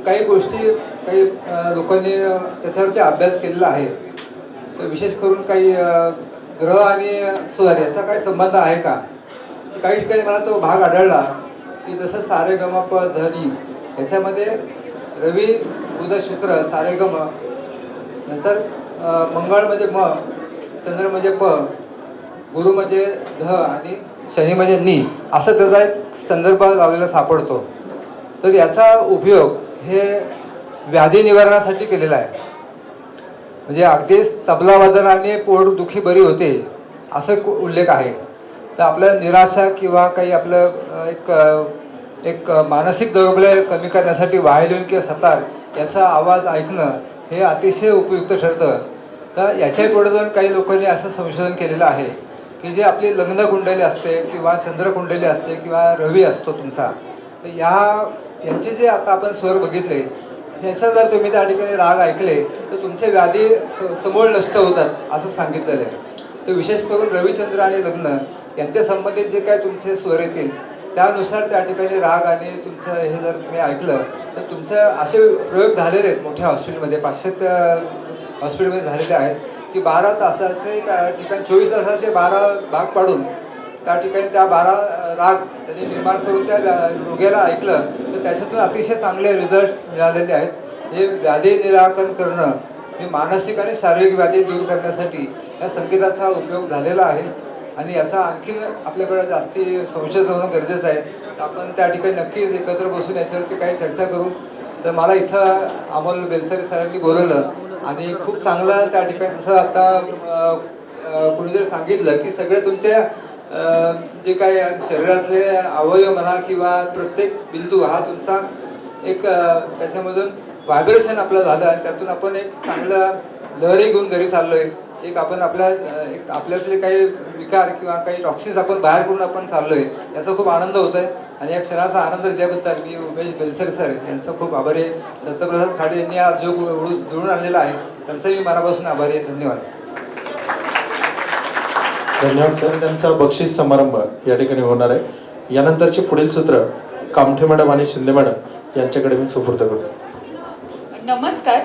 काही गोष्टी काही लोकांनी त्याच्यावरती अभ्यास केलेला आहे. तर विशेष करून काही ग्रह आणि स्वर याचा काही संबंध आहे का. काही ठिकाणी मला तो भाग आढळला की जसं सारे गम प ध नी याच्यामध्ये रवी, बुध, शुक्र सारे गम, नंतर मंगळ म्हणजे म, चंद्र म्हणजे प, गुरु म्हणजे ध आणि शनी म्हणजे नी, असं त्याचा एक संदर्भ लावलेला सापडतो. तर याचा उपयोग हे व्याधी निवारणासाठी केलेला आहे. म्हणजे अगदीच तबला वादनाने पोटदुखी बरी होते असं उल्लेख आहे. तर आपलं निराशा किंवा काही आपलं एक मानसिक दौर्बल्य कमी करण्यासाठी व्हायोलिन किंवा सतार याचा आवाज ऐकणं हे अतिशय उपयुक्त ठरतं. तर याच्या पुढे जाऊन काही लोकांनी असं संशोधन केलेलं आहे की जे आपली लग्न कुंडली असते किंवा चंद्र कुंडली असते किंवा रवी असतो तुमचा, तर यांचे जे आता आपण स्वर बघितले ह्याचा जर तुम्ही त्या ठिकाणी राग ऐकले तर तुमचे व्याधी समूळ नष्ट होतात असं सांगितलेलं आहे. तर विशेष करून रविचंद्र आणि लग्न यांच्या संबंधित जे काय तुमचे स्वर येतील त्यानुसार त्या ठिकाणी राग आणि तुमचं हे जर तुम्ही ऐकलं तर तुमचं असे प्रयोग झालेले आहेत मोठ्या हॉस्पिटलमध्ये, पाश्चात्य हॉस्पिटलमध्ये झालेले आहेत की 12 तासाचे त्या ठिकाणी 24 तासाचे 12 भाग पाडून त्या ठिकाणी त्या 12 राग त्यांनी निर्माण करून त्या रोग्याला ऐकलं तर त्याच्यातून अतिशय चांगले रिझल्ट्स मिळालेले आहेत. हे व्याधी निराकरण करणं हे मानसिक आणि शारीरिक व्याधी दूर करण्यासाठी या संकेताचा उपयोग झालेला आहे आणि याचा आणखीन आपल्याकडे जास्ती संशोधन होणं गरजेचं आहे. तर आपण त्या ठिकाणी नक्कीच एकत्र बसून याच्यावरती काही चर्चा करू. तर मला इथं अमोल बेलसरे सरांनी बोलवलं आणि खूप चांगलं त्या ठिकाणी जसं आता कुणीतरी सांगितलं की सगळे तुमच्या जे काही शरीरातले अवयव म्हणा किंवा प्रत्येक बिंदू हा तुमचा एक त्याच्यामधून व्हायब्रेशन आपलं झालं आणि त्यातून आपण एक चांगलं लहरी घेऊन घरी चाललोय. एक आपण आपल्यातले काही विकार किंवा काही टॉक्सिन्स आपण बाहेर करून आपण चाललोय याचा खूप आनंद होत आहे आणि या क्षणाचा आनंद दिल्याबद्दल मी उमेश बेलसरे सर यांचं खूप आभारी आहे. दत्तप्रसाद खाडे यांनी आज जो जुळून आणलेला आहे त्यांचाही मी मनापासून आभारी आहे. धन्यवाद. धन्यवाद सर. त्यांचा बक्षीस समारंभ या ठिकाणी होणार आहे. यानंतरचे पुढील सूत्र कामठे मॅडम आणि शिंदे मॅडम यांच्याकडे मी सुपूर्द करतो. नमस्कार.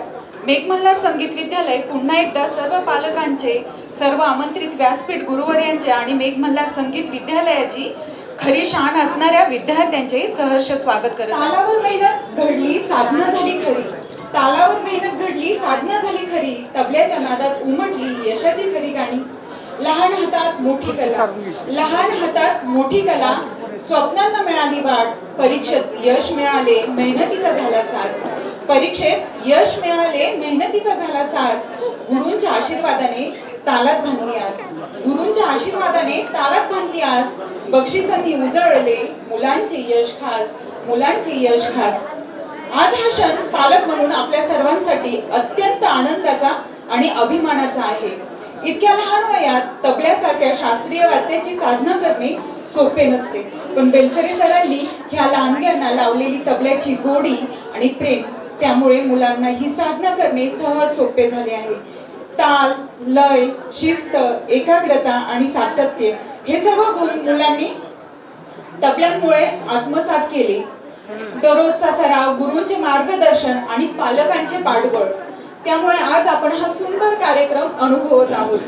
मेघमल्हार संगीत विद्यालय पुन्हा एकदा सर्व पालकांचे, सर्व आमंत्रित व्यासपीठ गुरुवर्यांचे आणि मेघमल्हार संगीत विद्यालयाची खरी शान असणाऱ्या विद्यार्थ्यांचे सहर्ष स्वागत करत. तालावर मेहनत घडली, साधना झाली खरी. तालावर मेहनत घडली, साधना झाली खरी. तबल्याच्या नादात उमटली यशाची खरी गाणी. लहान हातात मोठी कला, लहान हातात मोठी कला. स्वप्नांना मिळाली वाट, परीक्षेत यश मिळाले, मेहनतीचा झाला साज. परीक्षेत यश मिळाले, मेहनतीचा झाला साज. गुरूंच्या आशीर्वादाने तालात बांधली आस, गुरूंच्या आशीर्वादाने तालात बांधली आस. बक्षिसांनी उजळले मुलांचे यश खास, मुलांचे यश खास. आज हा क्षण पालक म्हणून आपल्या सर्वांसाठी अत्यंत आनंदाचा आणि अभिमानाचा आहे. इतक्या लहान वयात तबल्यासारख्या शास्त्रीय वाद्याची साधना करणे सोपे नसते, पण बेलसरे सरांनी ह्या लहानग्यांना लावलेली तबल्याची गोडी आणि प्रेम त्यामुळे मुलांना ही साधना करणे सहज सोपे झाले आहे. ताल, लय, शिस्त, एकाग्रता आणि सातत्य हे सर्व गुण मुलांनी तबल्यांमुळे आत्मसात केले. दररोजचा सराव, गुरूंचे मार्गदर्शन आणि पालकांचे पाठबळ त्यामुळे आज आपण हा सुंदर कार्यक्रम अनुभवत आहोत.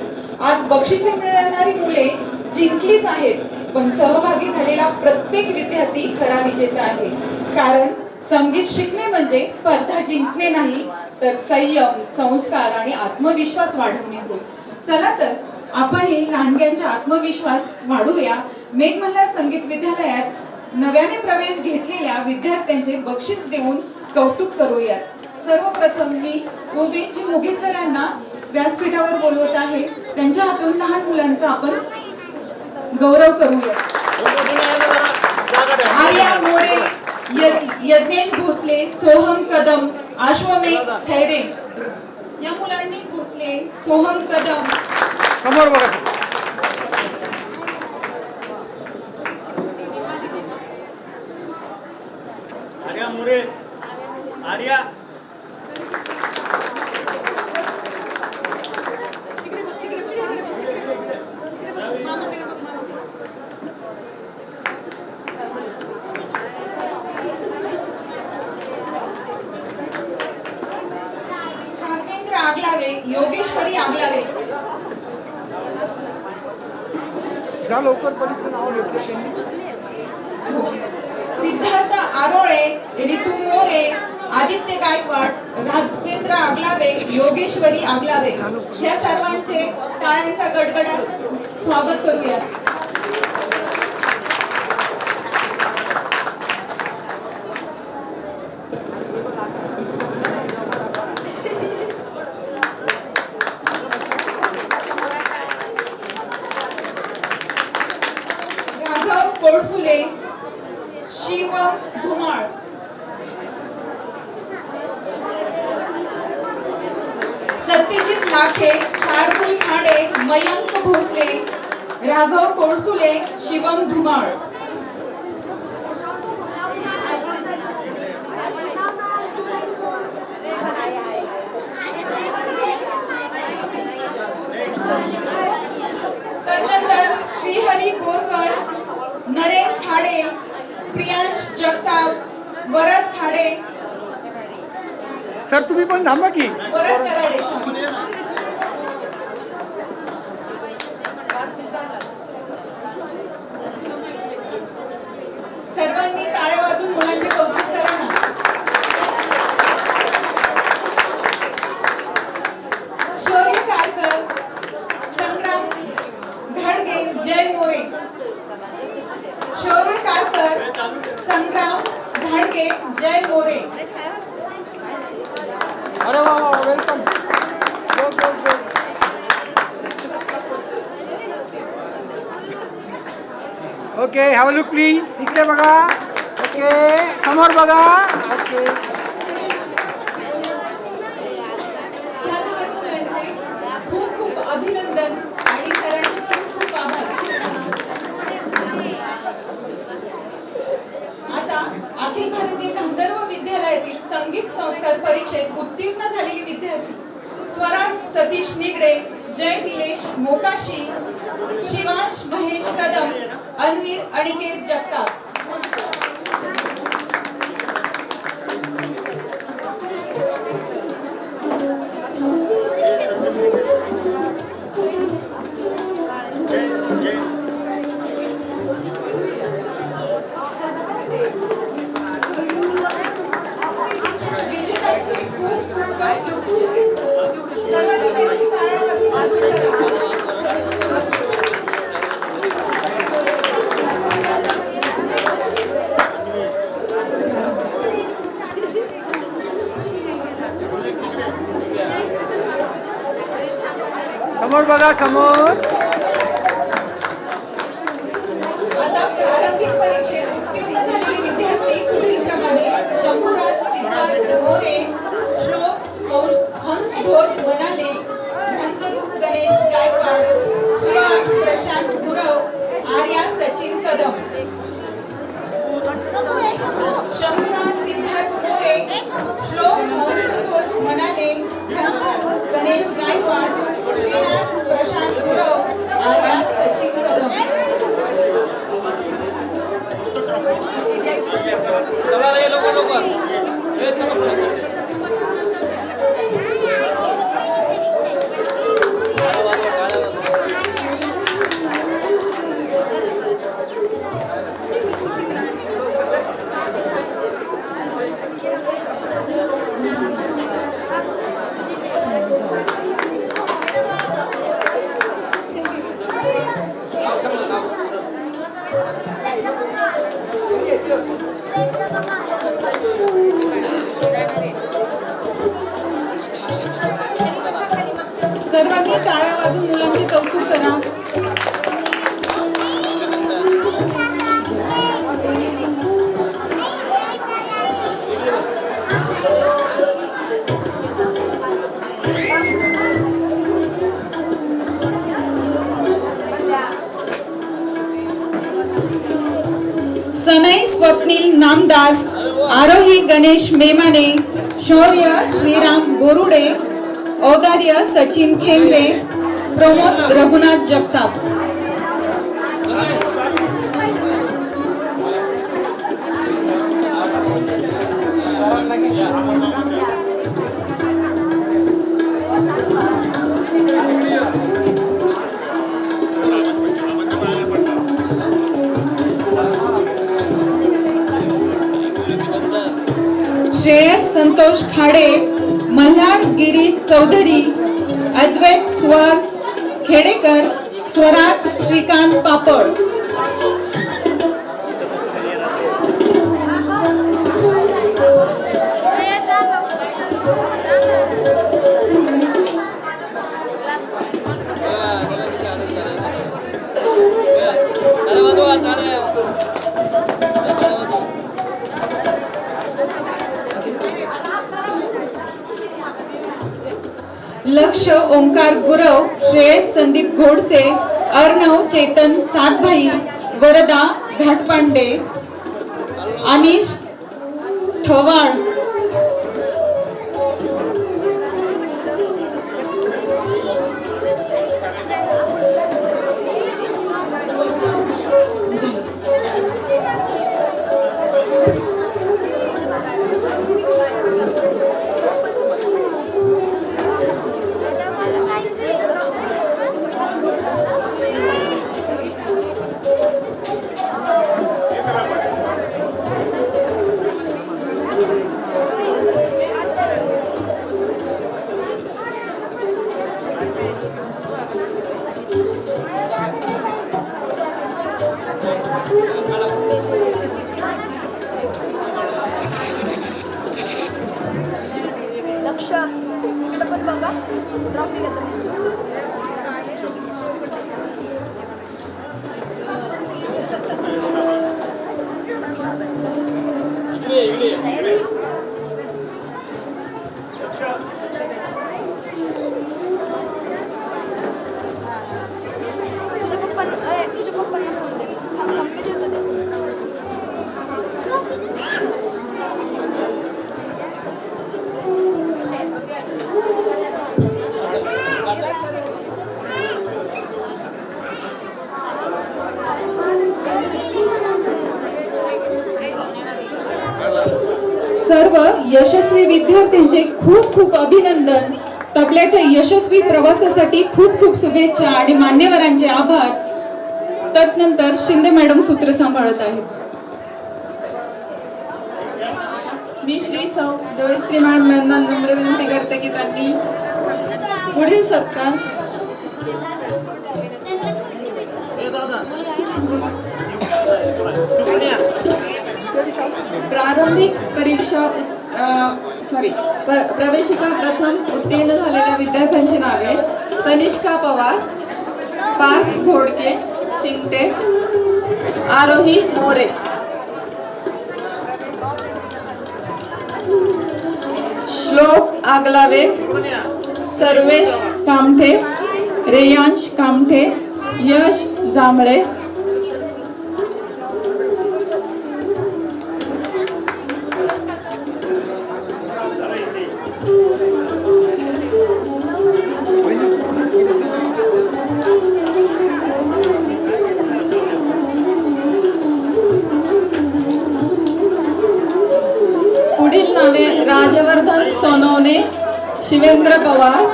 आज बक्षिसे मिळणारी मुले जिंकलीच आहेत, पण सहभागी झालेला प्रत्येक विद्यार्थी खरा विजेता आहे. कारण संगीत शिकणे म्हणजे स्पर्धा जिंकणे नाही, तर संयम, संस्कार आणि आत्मविश्वास वाढवणे होय. चला तर आपण ही लहानग्यांचा आत्मविश्वास वाढवूया. मेघमल्हार संगीत विद्यालयात नव्याने प्रवेश घेतलेल्या विद्यार्थ्यांचे बक्षीस देऊन कौतुक करूयात. सर्वप्रथम मी उमेश मोघे सरांना व्यासपीठावर बोलवत आहे. त्यांच्या हातून लहान मुलांचा आपण गौरव करूया. आर्या मोरे, यज्ञेश भोसले, सोहम कदम, अश्वमेघ खैरे या मुलांनी भोसले, सोहम कदम समोर बघा. आर्या मोरे, आर्या आगलावे, योगेश्वरी आगलावे. जा लवकर परीक्षा नाव घेतले त्यांनी. सिद्धार्थ आरोळे, ऋतू मोरे, आदित्य गायकवाड, राघवेंद्र आगलावे, योगेश्वरी आगलावे या सर्वांचे टाळ्यांच्या गडगडात स्वागत करूयात. राघव कोळसुले, शिवम धुमाळ, सत्यजित लाखे, शार्दूल खाडे, मयंक भोसले, राघव कोळसुले, शिवम धुमाळ. तुम्ही पण थांबा की. परत कराडे सर्वांनी टाळ्या वाजून मुलांचे कौतुक करा ना. शौर्य कारकर, संग्राम घाडगे, जय मोरे. शौर्य कारकर, संग्राम घाडगे, जय मोरे. अरे वा वा, welcome. Okay, have a look please. इकडे बघा. ओके, समोर बघा. ओके. ह्या लहान मुलांचे खूप खूप अभिनंदन आणि सरांचे खूप खूप आभार. आता अखिल भारतीय गांधर्व विद्यालयातील संगीत संस्कार परीक्षेत उत्तीर्ण झालेली विद्यार्थी स्वराज सतीश निगडे, जय निलेश मोकाशी, शिवांश महेश कदम, अन्वीर अनिकेत जगताप. विजेत्यांचे खूप खूप कौतुक. सर्वांनी त्यांची टाळ्या वाजवून करा. समोर बघा, समोर. आता प्रारंभिक परीक्षेत उत्तीर्ण झालेले विद्यार्थी पुढीलप्रमाणे शंभूराज सिद्धार्थ मोरे, श्लोक हंसध्वज वनाले, धनकरू गणेश गायकवाड, श्रीनाथ प्रशांत गुरव, आर्या सचिन कदम. शंभूराज सिद्धार्थ मोरे, श्लोक हंसध्वज वनाले, धनकरू गणेश गायकवाड, श्रीनाथ प्रशांत गुरव, आर्या सचिन कदम. सर्वांनी टाळ्या वाजून मुलांचे कौतुक करा. सनई स्वप्नील नामदास, आरोही गणेश मेमाने, शौर्य श्रीराम बोरुडे, औदार्य सचिन खेंगरे, प्रमोद रघुनाथ जगताप. श्रेयस संतोष खाडे, मल्हार गिरीश चौधरी, अद्वैत सुहास खेडेकर, स्वराज श्रीकांत पापड. लक्ष ओंकार गुरव, श्रेयस संदीप घोडसे, अर्णव चेतन सातभाई, वरदा घाटपांडे, अनिश ठवाड. लक्ष इकडे पण बघा ट्रॉफी घेतो. तुझ्या पप्पांना फोन दे. थांब, मी देतो ते. सर्व यशस्वी विद्यार्थ्यांचे खूप खूप अभिनंदन. तबल्याच्या यशस्वी प्रवासासाठी खूप खूप शुभेच्छा आणि मान्यवरांचे आभार. तदनंतर शिंदे मॅडम सूत्र सांभाळत आहेत. मी श्री सौ जयश्री मॅडम यांना नम्र विनंती करते की त्यांनी पुढील सप्ताह प्रारंभिक परीक्षा प्रवेशिका प्रथम उत्तीर्ण झालेल्या विद्यार्थ्यांची नावे तनिष्का पवार, पार्थ घोडके, शिंगटे, आरोही मोरे. श्लोक आगलावे, सर्वेश कामठे, रेयांश कामठे, यश जांभळे. पुढील नावे राजवर्धन सोनवणे, शिवेंद्र पवार,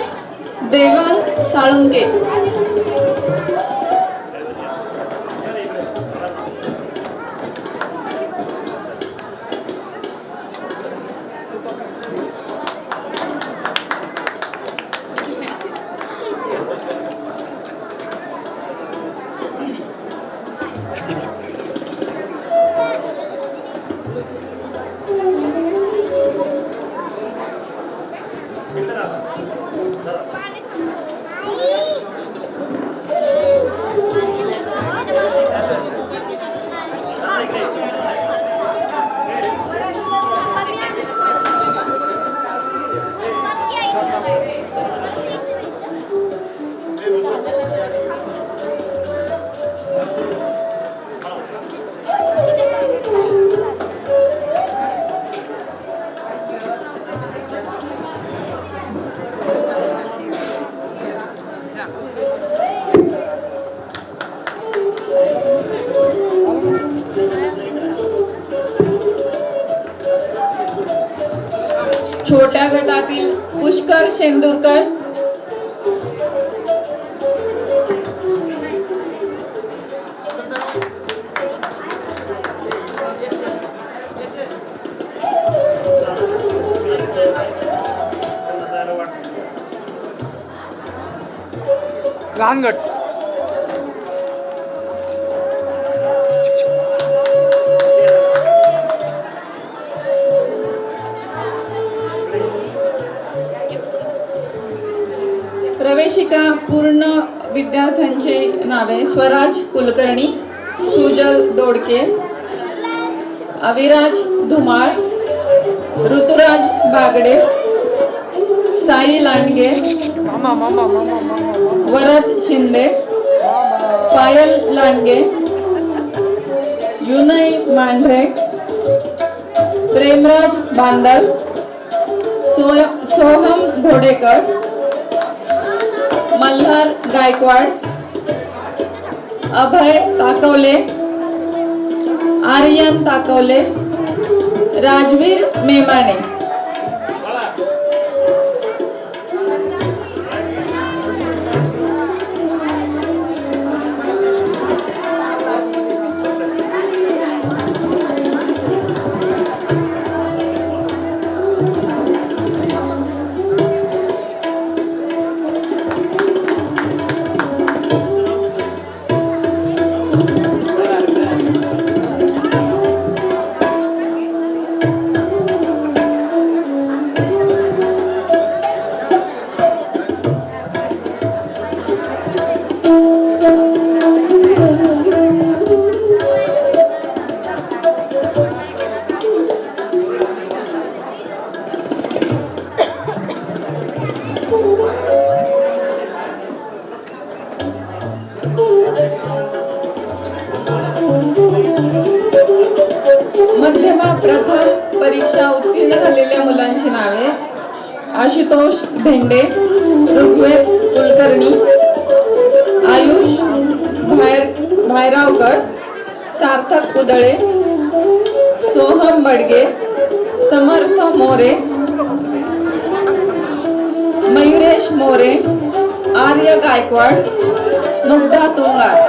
देवांग साळुंके. छोट्या गटातील पुष्कर शेंदूरकर, लहान गट प्रवेशिका पूर्ण विद्यार्थ्यांचे नावे स्वराज कुलकर्णी, सुजल दोडके, अविराज धुमाळ, ऋतुराज बागडे, साई लांडगे, वरद शिंदे, पायल लांडगे, युनय मांढरे, प्रेमराज बांदल, सोहम घोडेकर, मल्हार गायकवाड, अभय ताकवले, आर्यन ताकवले, राजवीर मेमाने. झालेल्या मुलांची नावे: आशुतोष भेंडे, ऋग्वेद कुलकर्णी, आयुष भायरावकर, सार्थक उदळे, सोहम बडगे, समर्थ मोरे, मयुरेश मोरे, आर्य गायकवाड, मुग्धा तुंगार.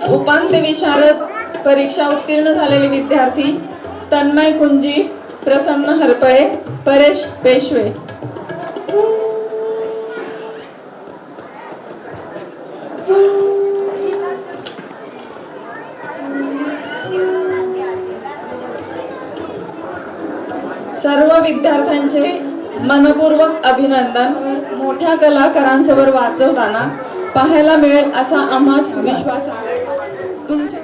उपांत्य विशारद परीक्षा उत्तीर्ण झालेले विद्यार्थी: तन्मय कुंजीर, प्रसन्न हरपळे, परेश पेशवे. सर्व विद्यार्थ्यांचे मनपूर्वक अभिनंदन. मोठ्या कलाकारांसोबत वाजवताना पाहायला मिळेल असा आम्हास विश्वास आहे. तुमचे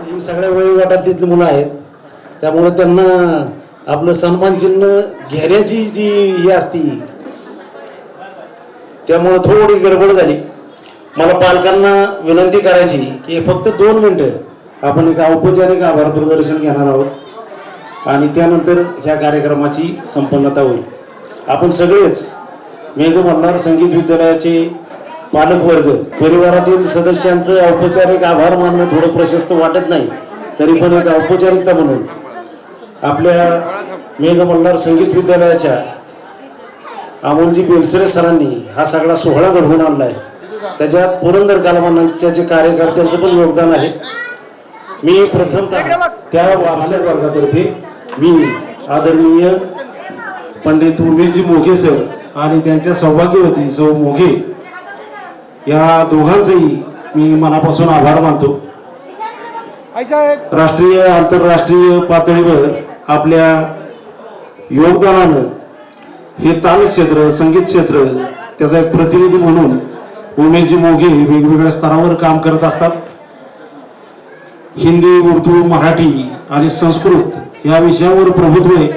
ही सगळ्या वयोगटातली मुलं आहेत, त्यामुळे त्यांना आपलं सन्मान चिन्ह घेण्याची जी ही असती त्यामुळे थोडी गडबड झाली. मला पालकांना विनंती करायची की फक्त 2 मिनिटं आपण एक औपचारिक आभार प्रदर्शन घेणार आहोत आणि त्यानंतर ह्या कार्यक्रमाची संपन्नता होईल. आपण सगळेच मेघ मल्हार संगीत विद्यालयाचे पालकवर्ग, परिवारातील सदस्यांचं औपचारिक आभार मानणं थोडं प्रशस्त वाटत नाही, तरी पण एक औपचारिकता म्हणून आपल्या मेघ मल्हार संगीत विद्यालयाच्या अमोलजी बेलसरे सरांनी हा सगळा सोहळा घडवून आणला आहे. त्याच्यात पुरंदर कलावंतांच्या जे कार्यकर्त्यांचं पण योगदान आहे. मी प्रथमतः त्या वारसा वर्गातर्फे मी आदरणीय पंडित उमेशजी मोघे सर आणि त्यांच्या सौभाग्यवती सौ मोघे या दोघांचेही मी मनापासून आभार मानतो. राष्ट्रीय आंतरराष्ट्रीय पातळीवर आपल्या योगदानानं हे ताल क्षेत्र, संगीत क्षेत्र त्याचा एक प्रतिनिधी म्हणून उमेशजी मोघे वेगवेगळ्या स्तरावर काम करत असतात. हिंदी, उर्दू, मराठी आणि संस्कृत या विषयावर प्रभुत्व आहे.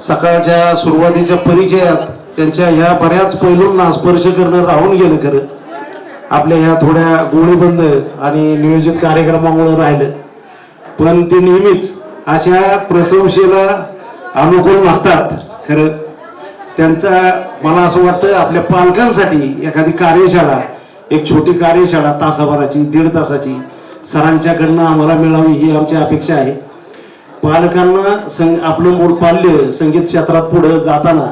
सकाळच्या सुरुवातीच्या परिचयात त्यांच्या ह्या बऱ्याच पैलूंना स्पर्श करणं राहून गेलं खरं. आपल्या ह्या थोड्या गोळीबंद आणि नियोजित कार्यक्रमामुळे राहिलं. पण ते नेहमीच अशा प्रशंसेला अनुकूल नसतात खरं. त्यांचा मला असं वाटतं आपल्या पालकांसाठी एखादी कार्यशाळा, एक छोटी कार्यशाळा तासाभराची 1.5 तासाची सरांच्याकडनं आम्हाला मिळावी ही आमची अपेक्षा आहे. पालकांना आपलं मूळ पाल्य संगीत क्षेत्रात पुढे जाताना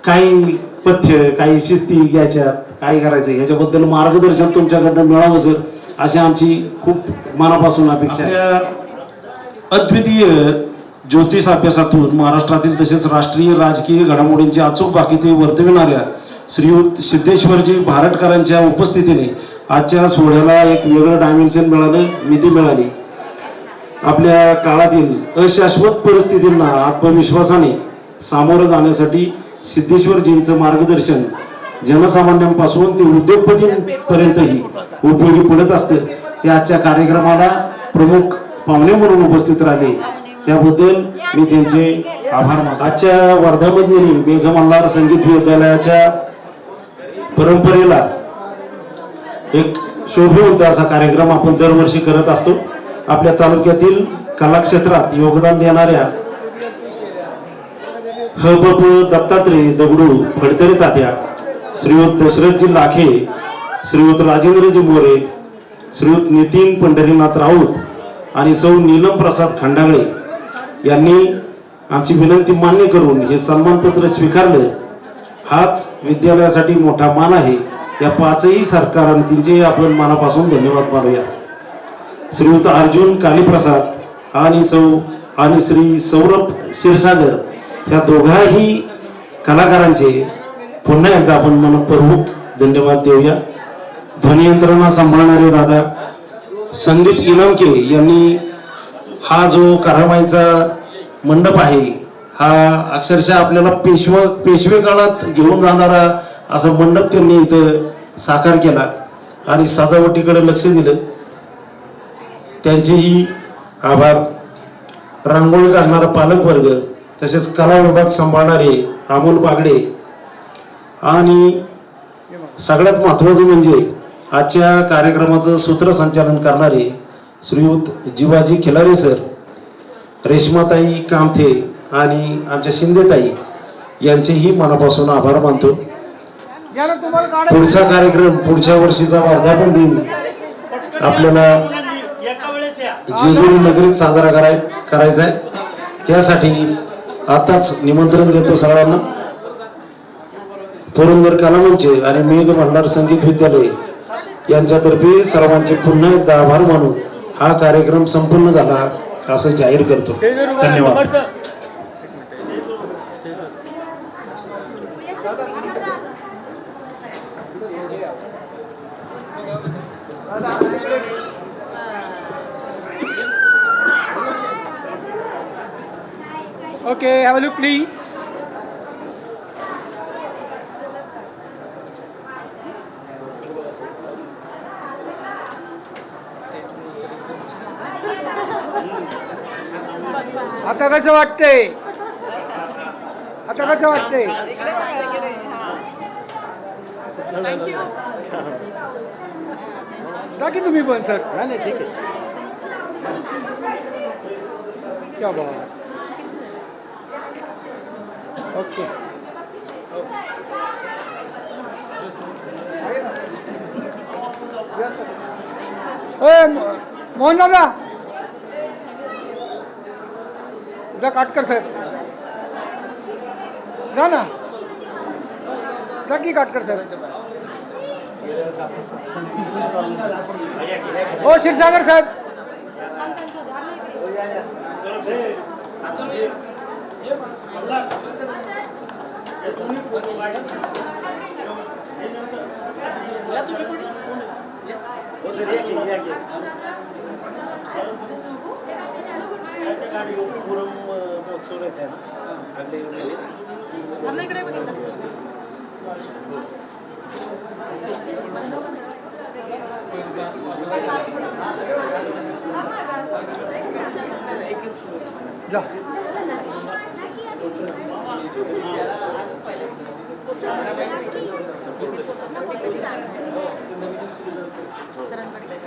काही पथ्य, काही शिस्ती घ्यायच्या, काय करायचं ह्याच्याबद्दल मार्गदर्शन तुमच्याकडनं मिळावं सर, अशी आमची खूप मनापासून अपेक्षा आहे. अद्वितीय ज्योतिष अभ्यासातून महाराष्ट्रातील तसेच राष्ट्रीय राजकीय घडामोडींची अचूक बाकीते वर्तविणाऱ्या श्रीयुत सिद्धेश्वरजी भारटकरांच्या उपस्थितीने आजच्या सोहळ्याला एक वेगळं डायमेन्शन मिळालं, मिती मिळाली. आपल्या काळातील अशाश्वत परिस्थितींना आत्मविश्वासाने सामोरं जाण्यासाठी सिद्धेश्वरजींचं मार्गदर्शन जनसामान्यांपासून ते उद्योगपतींपर्यंतही उपयोगी पडत असतं. ते आजच्या कार्यक्रमाला प्रमुख पाहुणे म्हणून उपस्थित राहिले, त्याबद्दल मी त्यांचे आभार मानतो. आजच्या वर्धापनदिनी मेघ मल्हार संगीत विद्यालयाच्या परंपरेला एक शोभेवंत असा कार्यक्रम आपण दरवर्षी करत असतो. आपल्या तालुक्यातील कलाक्षेत्रात योगदान देणाऱ्या ह.ब.प. दत्तात्रय दगडू फडतरे तात्या, श्रीयुत दशरथजी लाखे, श्रीयुत राजेंद्रजी मोरे, श्रीयुत नितीन पंढरीनाथ राऊत आणि सौ नीलम प्रसाद खंडागळे यांनी आमची विनंती मान्य करून हे सन्मानपत्र स्वीकारलं. हाच विद्यालयासाठी मोठा मान आहे. या 5ही सरकारांचे आपण मनापासून धन्यवाद मानूया. श्रीयुत अर्जुन कालीप्रसाद आणि श्री सौरभ क्षीरसागर ह्या दोघाही कलाकारांचे पुन्हा एकदा आपण मनपूर्वक धन्यवाद देऊया. ध्वनी यंत्रणा सांभाळणारे दादा संदीप इनामके यांनी हा जो करामाईचा मंडप आहे हा अक्षरशः आपल्याला पेशवे काळात घेऊन जाणारा असा मंडप त्यांनी इथं साकार केला आणि सजावटीकडे लक्ष दिलं. त्यांचेही आभार. रांगोळी काढणारा पालकवर्ग, तसेच कला विभाग सांभाळणारे अमोल बागडे आणि सगळ्यात महत्त्वाचं म्हणजे आजच्या कार्यक्रमाचं सूत्रसंचालन करणारे श्रीयुत जीवाजी खिलारे सर, रेश्माताई कामथे आणि आमच्या शिंदेताई यांचेही मनापासून आभार मानतो. पुढचा कार्यक्रम, पुढच्या वर्षीचा वर्धापन दिन आपल्याला जेजुरी नगरीत साजरा करायचा आहे. त्यासाठी आताच निमंत्रण देतो सर्वांना. पुरंदर कलामंच आणि मेघ मल्हार संगीत विद्यालय यांच्यातर्फे सर्वांचे पुन्हा एकदा आभार मानून हा कार्यक्रम संपन्न झाला असं जाहीर करतो. धन्यवाद. Okay, have a look please. आता कसं वाटतंय? आता कसं वाटतंय? जा की तुम्ही पण सर. नाही ठीक आहे. क्या बात. ओके. मोहन दादा जा काटकर सर, जा ना, जा की काटकर सर. हो क्षीरसागर साहेब. जा. सरांकडे